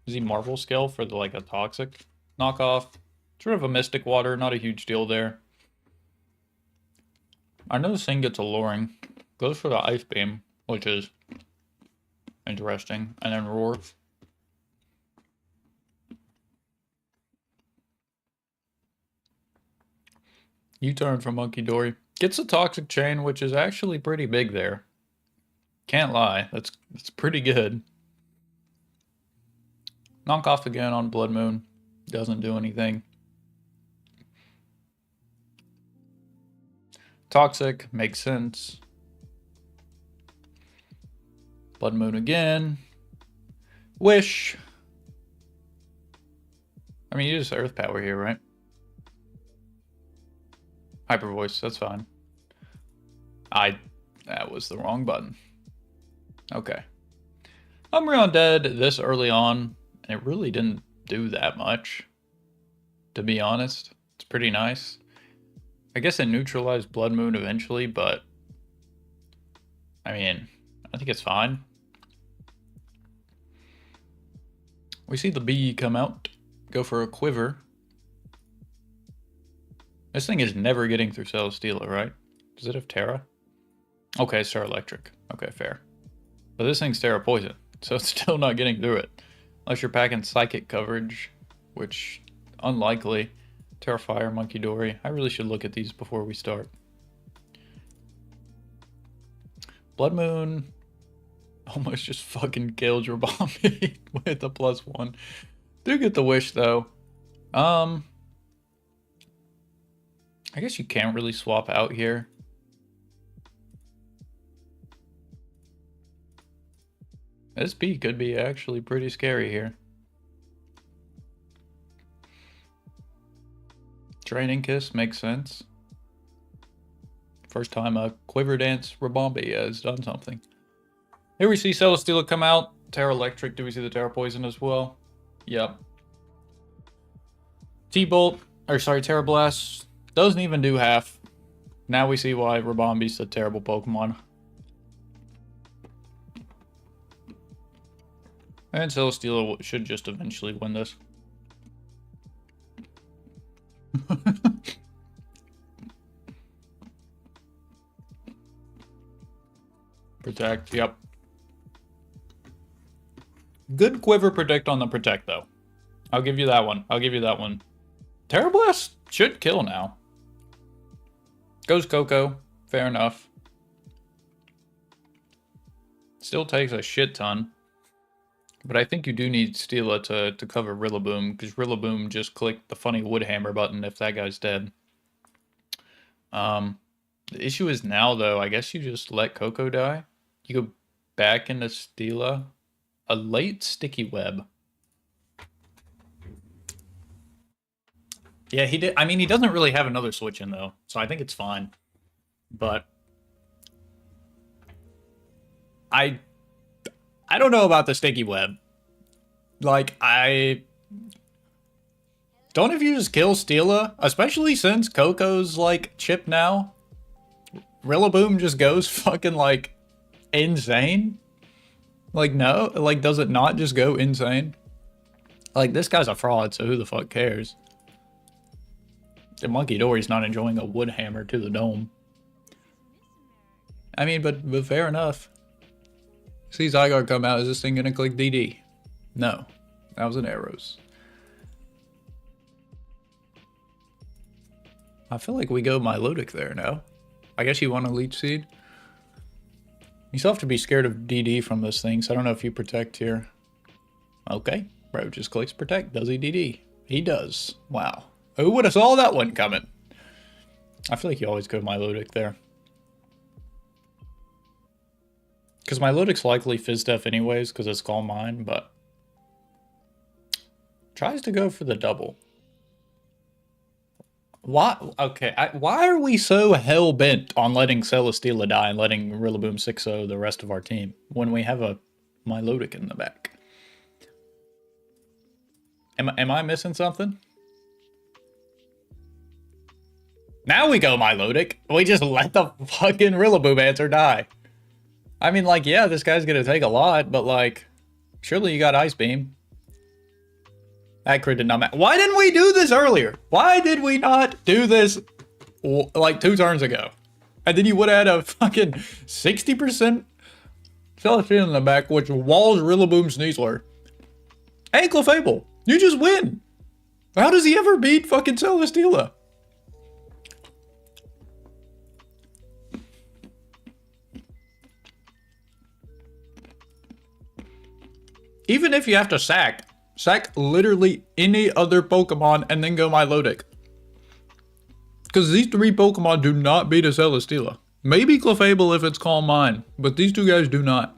Speaker 1: Is he Marvel Scale for the, like a Toxic knockoff? Sort of a Mystic Water, not a huge deal there. I know this thing gets alluring. Goes for the Ice Beam, which is interesting. And then Roar. U-turn from Monkey Dory. Gets a Toxic Chain, which is actually pretty big there. Can't lie, that's pretty good. Knock off again on Blood Moon. Doesn't do anything. Toxic, makes sense. Blood Moon again. Wish. I mean, you just Earth Power here, right? Hyper Voice, that's fine. That was the wrong button. Okay. Umbreon dead this early on, and it really didn't do that much, to be honest. It's pretty nice. I guess it neutralized Blood Moon eventually, but I mean, I think it's fine. We see the bee come out, go for a Quiver. This thing is never getting through Celesteela, right? Does it have Terra? Okay, it's Terra Electric. Okay, fair. But this thing's Terra Poison, so it's still not getting through it. Unless you're packing Psychic coverage, which, unlikely. Terra Fire, Monkey Dory. I really should look at these before we start. Blood Moon almost just fucking killed your Bombi with a +1. Do get the Wish, though. I guess you can't really swap out here. This bee could be actually pretty scary here. Training Kiss makes sense. First time a Quiver Dance Rabombi has done something. Here we see Celesteela come out. Terra Electric. Do we see the Terra Poison as well? Yep. T-Bolt, or sorry, Terra Blast. Doesn't even do half. Now we see why Rabombi's a terrible Pokemon. And Celesteela should just eventually win this. Protect, yep. Good Quiver Protect on the Protect, though. I'll give you that one. I'll give you that one. Terra Blast should kill now. Goes Koko. Fair enough. Still takes a shit ton. But I think you do need Steela to cover Rillaboom, because Rillaboom just clicked the funny Woodhammer button if that guy's dead. The issue is now, though, I guess you just let Koko die. You go back into Steela. A late Sticky Web. Yeah, he did. I mean, he doesn't really have another switch in, though, so I think it's fine. But I don't know about the Sticky Web. Like, don't if you just kill Steela, especially since Koko's, like, chipped now. Rillaboom just goes fucking, like, insane. Like, no? Like, does it not just go insane? Like, this guy's a fraud, so who the fuck cares? The Monkey Dory's not enjoying a Woodhammer to the dome. I mean, but fair enough. See Zygarde come out. Is this thing gonna click DD? No. That was an arrows. I feel like we go Milotic there now. I guess you want a Leech Seed. You still have to be scared of DD from this thing, so I don't know if you protect here. Okay. Bro just clicks protect. Does he DD? He does. Wow. Who would have saw that one coming? I feel like you always go Milotic there. Because Milotic's likely Fizz Def anyways, because it's Calm Mind, but... tries to go for the double. Why? Okay, why are we so hell-bent on letting Celesteela die and letting Rillaboom 6-0 the rest of our team when we have a Milotic in the back? Am I missing something? Now we go Milotic. We just let the fucking Rillaboom answer die. I mean, like, yeah, this guy's gonna take a lot, but, like, surely you got Ice Beam. That crit did not matter. Why didn't we do this earlier? Why did we not do this, like, 2 turns ago? And then you would have had a fucking 60% Celestine in the back, which walls Rillaboom Sneasler. Hey, Clefable, you just win. How does he ever beat fucking Celesteela? Even if you have to sack literally any other Pokemon and then go Milotic. Because these 3 Pokemon do not beat a Celesteela. Maybe Clefable if it's Calm Mind, but these 2 guys do not.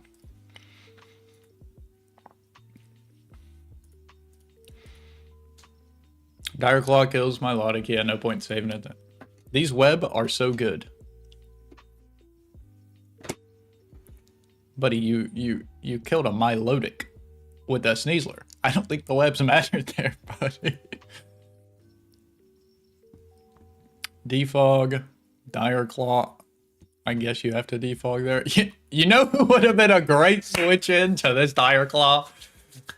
Speaker 1: Dire Claw kills Milotic. Yeah, no point saving it. These web are so good. Buddy, you killed a Milotic with a Sneasler. I don't think the webs mattered there, buddy. Defog, Dire Claw. I guess you have to defog there. You know who would have been a great switch in to this Dire Claw?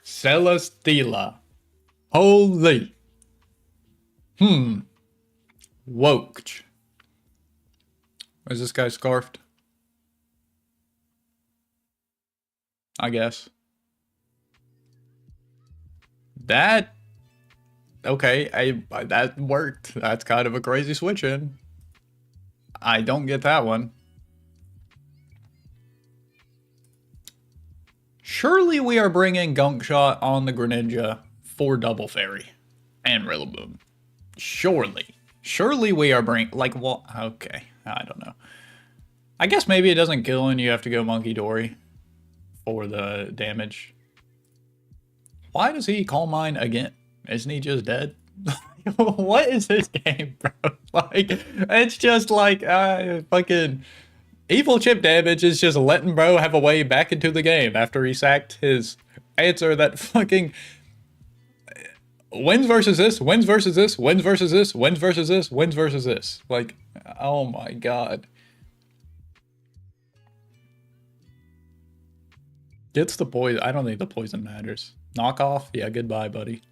Speaker 1: Celesteela. Holy. Woked. Is this guy scarfed? I guess. That... okay, that worked. That's kind of a crazy switch in. I don't get that one. Surely we are bringing Gunk Shot on the Greninja for Double Fairy and Rillaboom. Surely we are bringing... like, well, okay. I don't know. I guess maybe it doesn't kill and you have to go Monkey Dory for the damage. Why does he call mine again? Isn't he just dead? What is this game, bro? Like, it's just like, fucking... evil chip damage is just letting bro have a way back into the game after he sacked his answer that fucking... wins versus this, wins versus this, wins versus this, wins versus this, wins versus this. Like, oh my god. Gets the poison. I don't think the poison matters. Knockoff? Yeah, goodbye, buddy.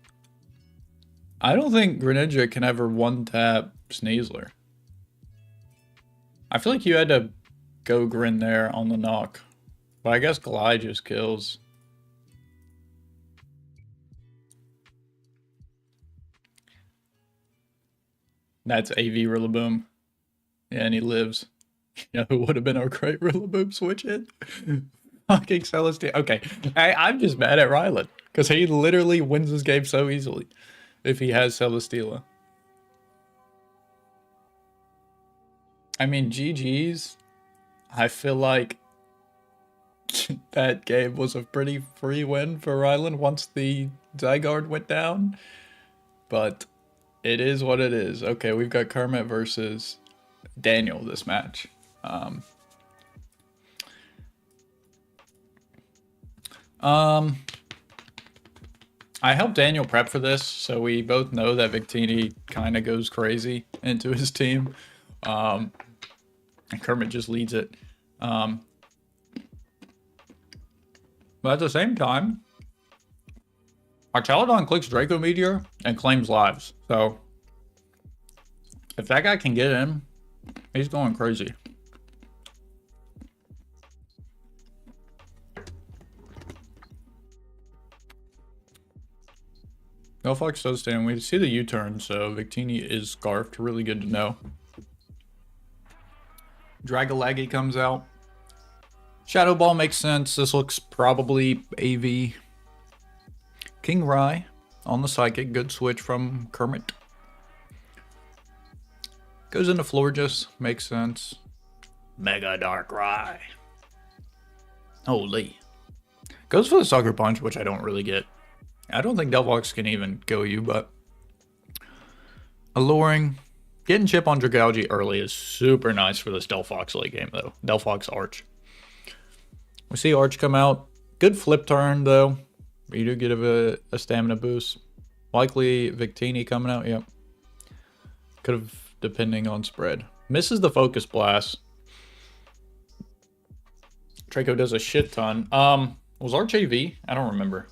Speaker 1: I don't think Greninja can ever one-tap Sneasler. I feel like you had to go Grin there on the knock. But I guess Glide just kills. That's AV Rillaboom. Yeah, and he lives. You know who would have been our great Rillaboom switch in? Fucking Celestine. Okay, I'm just mad at Rylan. Because he literally wins this game so easily. If he has Celesteela. I mean, GG's. I feel like that game was a pretty free win for Rylan once the Zygarde went down. But it is what it is. Okay, we've got Kermit versus Daniel this match. I helped Daniel prep for this, so we both know that Victini kind of goes crazy into his team. And Kermit just leads it. But at the same time, Archelodon clicks Draco Meteor and claims lives. So, if that guy can get in, he's going crazy. Delphox does stand. We see the U-turn, so Victini is scarfed. Really good to know. Dragalagi comes out. Shadow Ball makes sense. This looks probably AV. King Rye on the Psychic. Good switch from Kermit. Goes into Florges. Makes sense. Mega Dark Rye. Holy. Goes for the Sucker Punch, which I don't really get. I don't think Delphox can even kill you, but... Alluring. Getting chip on Dragalge early is super nice for this Delphox late game, though. Delphox Arch. We see Arch come out. Good flip turn, though. You do get a stamina boost. Likely Victini coming out, yep. Could have, depending on spread. Misses the Focus Blast. Draco does a shit ton. Was Arch AV? I don't remember.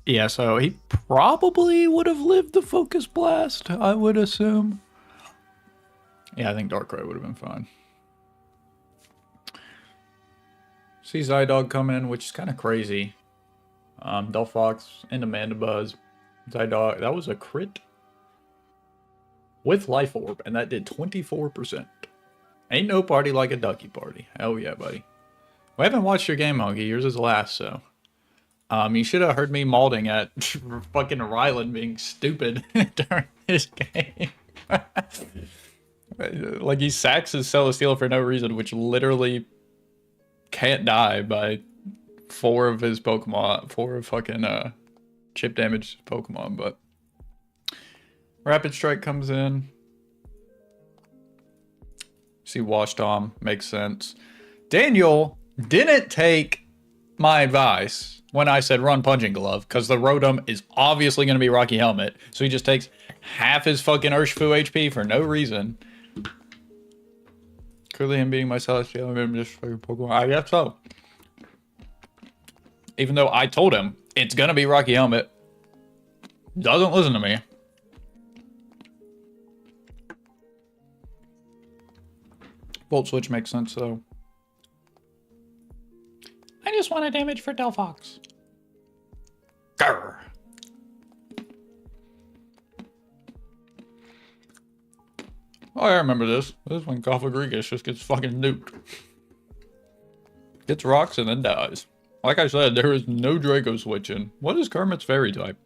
Speaker 1: Yeah, so he probably would have lived the Focus Blast, I would assume. Yeah, I think Darkrai would have been fine. See Zydog come in, which is kind of crazy. Delphox into Mandibuzz. Zydog, that was a crit. With Life Orb, and that did 24%. Ain't no party like a ducky party. Hell yeah, buddy. We haven't watched your game, Honky. Yours is last, so... you should have heard me malding at fucking Rylan being stupid during his game. Like, he sacks his Celesteela for no reason, which literally can't die by 4 of his Pokemon. 4 of fucking chip damage Pokemon, but... Rapid Strike comes in. See Wash Tom. Makes sense. Daniel didn't take my advice when I said run Punching Glove, because the Rotom is obviously going to be Rocky Helmet. So he just takes half his fucking Urshifu HP for no reason. Clearly him beating my Celestial, I'm just fucking Pokemon. I guess so. Even though I told him it's going to be Rocky Helmet. Doesn't listen to me. Volt Switch makes sense, though. I just want a damage for Delphox. Grr. Oh, I remember this. This is when Cofagrigus just gets fucking nuked. Gets rocks and then dies. Like I said, there is no Draco switching. What is Kermit's Fairy type?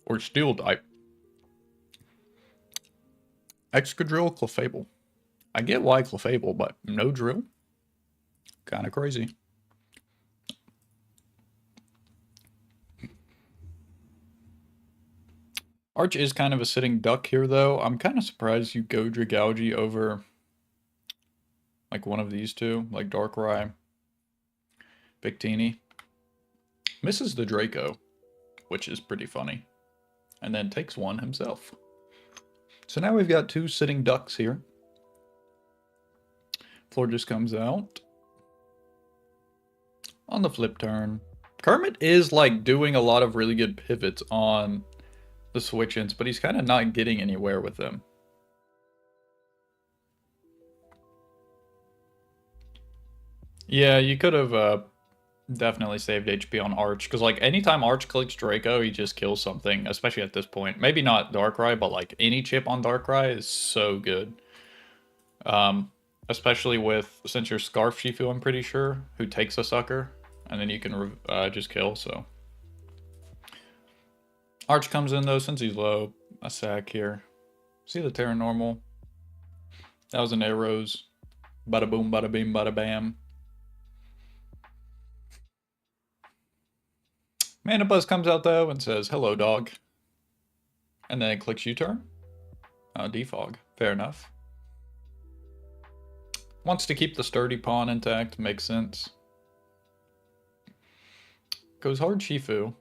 Speaker 1: Or Steel type? Excadrill, Clefable. I get why Clefable, but no drill? Kind of crazy. Arch is kind of a sitting duck here, though. I'm kind of surprised you go Dragalge over, like, one of these two, like Darkrai, Victini. Misses the Draco, which is pretty funny. And then takes one himself. So now we've got 2 sitting ducks here. Florges comes out. On the flip turn. Kermit is, like, doing a lot of really good pivots on the switch-ins, but he's kind of not getting anywhere with them. Yeah, you could have definitely saved HP on Arch, because, like, anytime Arch clicks Draco, he just kills something, especially at this point. Maybe not Darkrai, but, like, any chip on Darkrai is so good. Especially with, since you're Scarf Shifu, I'm pretty sure, who takes a sucker, and then you can just kill, so. Arch comes in, though, since he's low. A sack here. See the Terra Normal? That was an Arrows. Bada boom, bada beam, bada bam. Mandibuzz comes out, though, and says, hello, dog. And then it clicks U-turn. Defog. Fair enough. Wants to keep the sturdy pawn intact. Makes sense. Goes hard Shifu.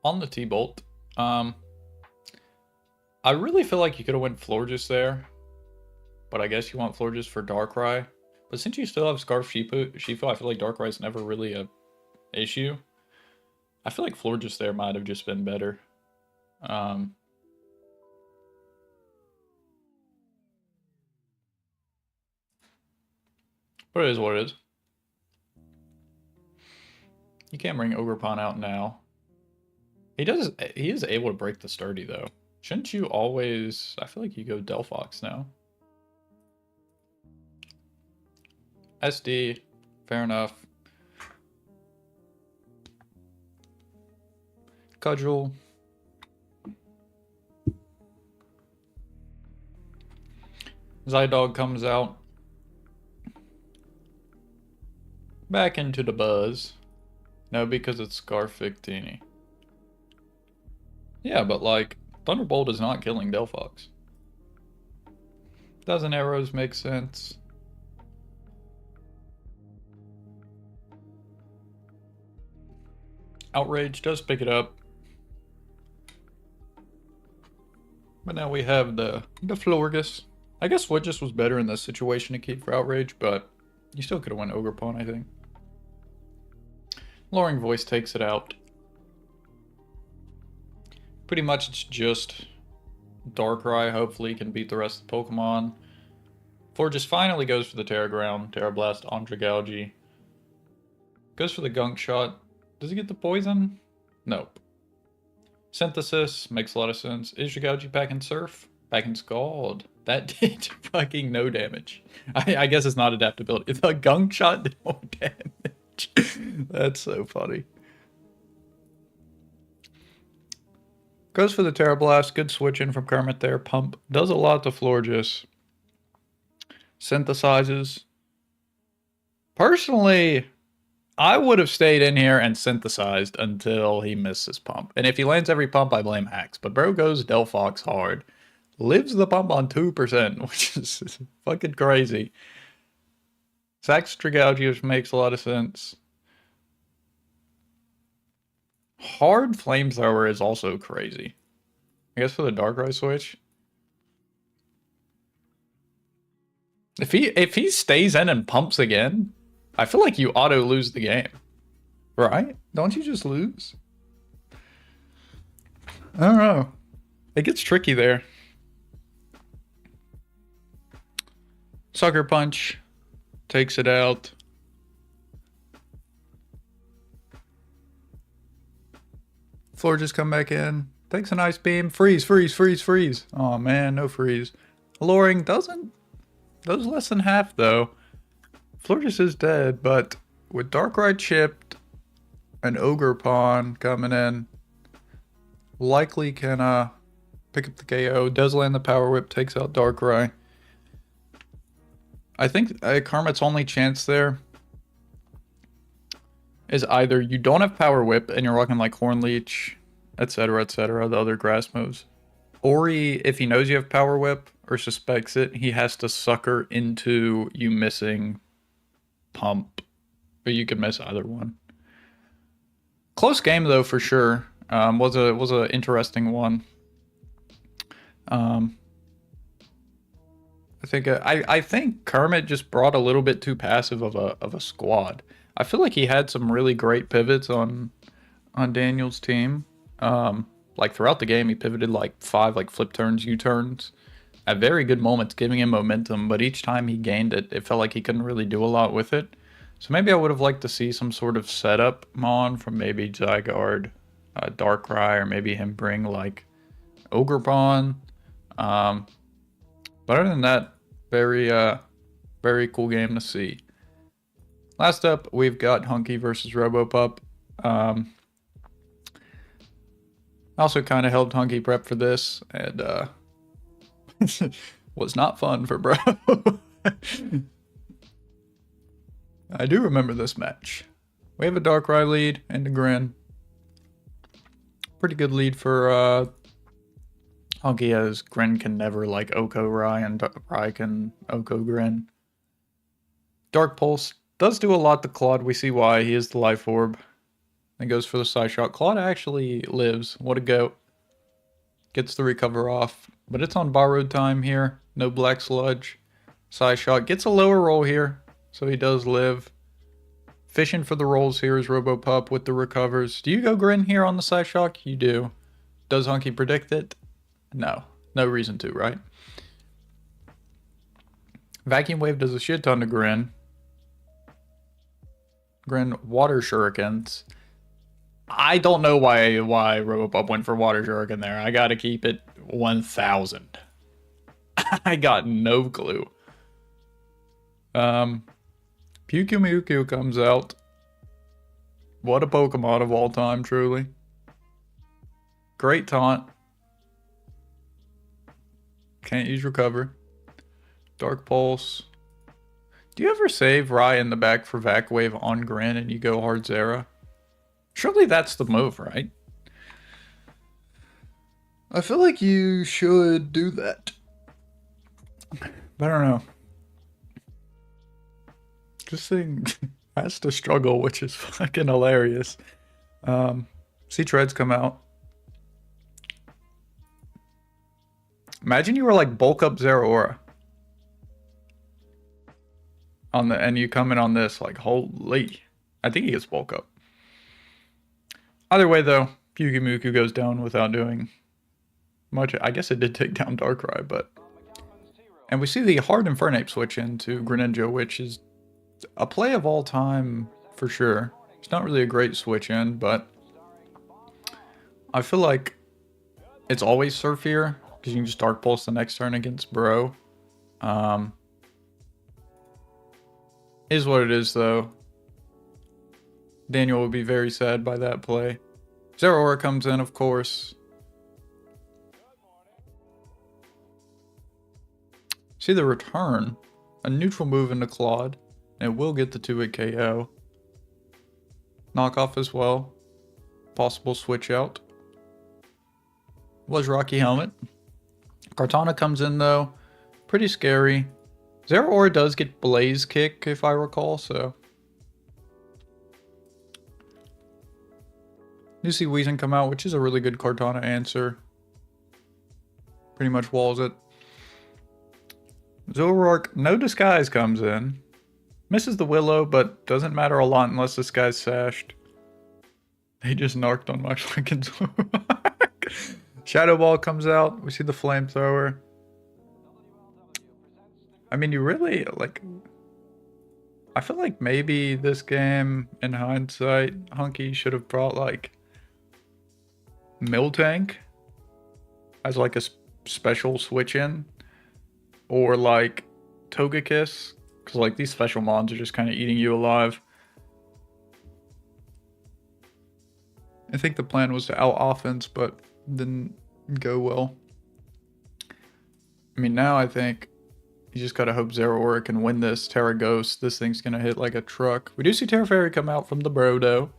Speaker 1: On the T-Bolt. I really feel like you could have went Florges there. But I guess you want Florges for Darkrai. But since you still have Scarf Shifu, I feel like Darkrai's never really a issue. I feel like Florges there might have just been better. But it is what it is. You can't bring Ogerpon out now. He is able to break the sturdy though. Shouldn't you always... I feel like you go Delphox now. SD, fair enough. Cudgel. Zydog comes out. Back into the buzz. No, because it's Scarfictini. Yeah, but like, Thunderbolt is not killing Delphox. Doesn't arrows make sense? Outrage does pick it up. But now we have the Florges. I guess Switches was better in this situation to keep for Outrage, but you still could have went Ogerpon, I think. Lowering Voice takes it out. Pretty much it's just Darkrai, hopefully can beat the rest of the Pokemon. Florges finally goes for the Terra Ground, Terra Blast on Dragalge. Goes for the Gunk Shot. Does he get the poison? Nope. Synthesis makes a lot of sense. Is Dragalge back in Surf? Back in Scald. That did fucking no damage. I guess it's not adaptability. The Gunk Shot did no damage. That's so funny. Goes for the Terra Blast. Good switch in from Kermit there. Pump. Does a lot to Florges. Synthesizes. Personally, I would have stayed in here and synthesized until he missed his pump. And if he lands every pump, I blame Hacks. But bro goes Delphox hard. Lives the pump on 2%, which is fucking crazy. Sacks Dragalge, which makes a lot of sense. Hard Flamethrower is also crazy. I guess for the Darkrai switch. If he stays in and pumps again, I feel like you auto lose the game. Right? Don't you just lose? I don't know. It gets tricky there. Sucker Punch takes it out. Florges come back in. Takes a nice beam. Freeze, freeze, freeze, freeze. Oh man, no freeze. Alluring doesn't. Does less than half though. Florges is dead, but with Darkrai chipped and Ogerpon coming in, likely can pick up the KO. Does land the Power Whip, takes out Darkrai. I think Kermit's only chance there is either you don't have Power Whip and you're rocking like Horn Leech, etc., the other grass moves, or if he knows you have Power Whip or suspects it, he has to sucker into you missing Pump, or you could miss either one. Close game though for sure. Was a interesting one. I think Kermit just brought a little bit too passive of a squad. I feel like he had some really great pivots on Daniel's team. Like throughout the game, he pivoted like 5 like flip turns, U-turns at very good moments, giving him momentum. But each time he gained it, it felt like he couldn't really do a lot with it. So maybe I would have liked to see some sort of setup Mon from maybe Zygarde, Darkrai, or maybe him bring like Ogerpon. But other than that, very cool game to see. Last up, we've got Hunky versus Robopup. Also kind of helped Hunky prep for this, and was not fun for bro. I do remember this match. We have a Darkrai lead and a Grin. Pretty good lead for Hunky, as Grin can never like Oko Rai, and Rai can Oko Grin. Dark Pulse does do a lot to Claude. We see why. He is the Life Orb. And goes for the side shot. Claude actually lives. What a goat. Gets the recover off. But it's on borrowed time here. No Black Sludge. Side shot. Gets a lower roll here. So he does live. Fishing for the rolls here is Robopup with the recovers. Do you go Grin here on the side shock? You do. Does Hunky predict it? No. No reason to, right? Vacuum Wave does a shit ton to Grin. Grin water shurikens. I don't know why Robopop went for water shuriken there. I gotta keep it 1,000. I got no clue. Mewtwo comes out. What a Pokemon of all time, truly. Great taunt. Can't use recover. Dark Pulse. Do you ever save Rye in the back for Vac Wave on Grin and you go hard Zera? Surely that's the move, right? I feel like you should do that. But I don't know. This thing has to struggle, which is fucking hilarious. See Treads come out. Imagine you were like bulk up Zeraora. And you come in on this, like, holy. I think he gets bulk up. Either way, though, Pyukumuku goes down without doing much. I guess it did take down Darkrai, but... And we see the hard Infernape switch into Greninja, which is a play of all time for sure. It's not really a great switch in, but... I feel like it's always surfier, because you can just Dark Pulse the next turn against Bro. Is what it is, though. Daniel would be very sad by that play. Zeraora comes in, of course. See the return. A neutral move into Claude. And it will get the 2-hit KO. Knockoff as well. Possible switch out. Was Rocky Helmet. Kartana comes in, though. Pretty scary. Zeraora does get Blaze Kick, if I recall, so... You see Weezing come out, which is a really good Kartana answer. Pretty much walls it. Zoroark, no disguise comes in. Misses the Willow, but doesn't matter a lot unless this guy's sashed. He just narked on my fucking Zoroark. Shadow Ball comes out. We see the Flamethrower. I mean, you really, like... I feel like maybe this game, in hindsight, Hunky should have brought, like... Miltank as like a special switch in, or like Togekiss, because like these special mons are just kind of eating you alive. I think the plan was to out offense, but didn't go well. I mean, now I think you just gotta hope Zeraora can win this. Terra Ghost, this thing's gonna hit like a truck. We do see Terra Fairy come out from the Brodo.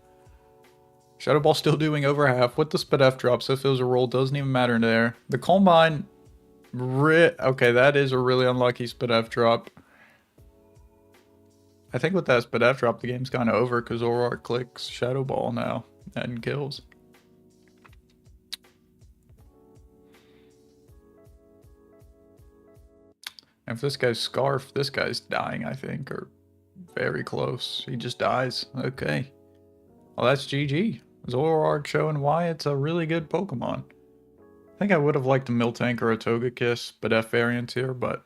Speaker 1: Shadow Ball still doing over half with the Spadef drop, so if it was a roll, doesn't even matter there. The Coal Mine, okay, that is a really unlucky Spadef drop. I think with that Spadef drop, the game's kind of over because Zoroark clicks Shadow Ball now and kills. And if this guy's Scarf, this guy's dying, I think, or very close. He just dies. Okay. Well, that's GG. Zoroark showing why it's a really good Pokemon. I think I would have liked a Miltank or a Togekiss, but F variants here, but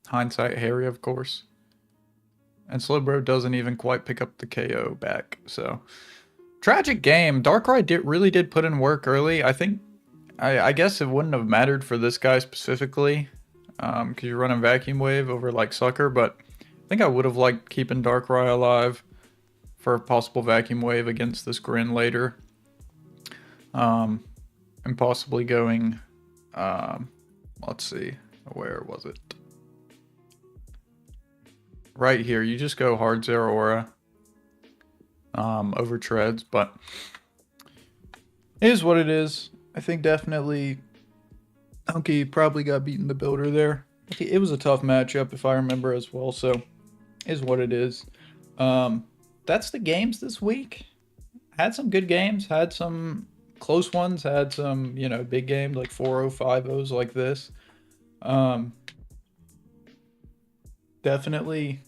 Speaker 1: hindsight Harry, of course. And Slowbro doesn't even quite pick up the KO back, so... Tragic game. Darkrai really did put in work early. I think... I guess it wouldn't have mattered for this guy specifically, because you're running Vacuum Wave over, like, Sucker, but I think I would have liked keeping Darkrai alive for a possible Vacuum Wave against this Grin later. And possibly going, let's see, where was it? Right here, you just go hard Zeraora over Treads, but it is what it is. I think definitely Hunky probably got beaten the builder there. It was a tough matchup if I remember as well, so it is what it is. That's the games this week. Had some good games, had some close ones, had some, you know, big games like 4-0, 5-0s like this. Definitely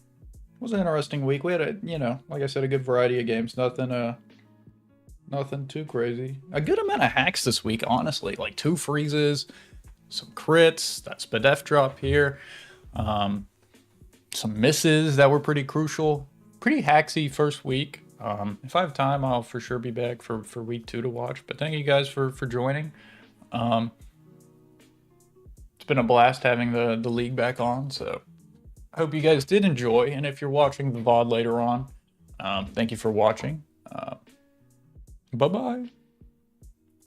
Speaker 1: was an interesting week. We had a, you know, like I said, a good variety of games. Nothing too crazy. A good amount of hacks this week, honestly. Like 2 freezes, some crits, that Spadef drop here. Some misses that were pretty crucial. Pretty hacksy first week. If I have time, I'll for sure be back for week 2 to watch. But thank you guys for joining. Um, it's been a blast having the league back on. So I hope you guys did enjoy. And if you're watching the VOD later on, thank you for watching. Bye bye.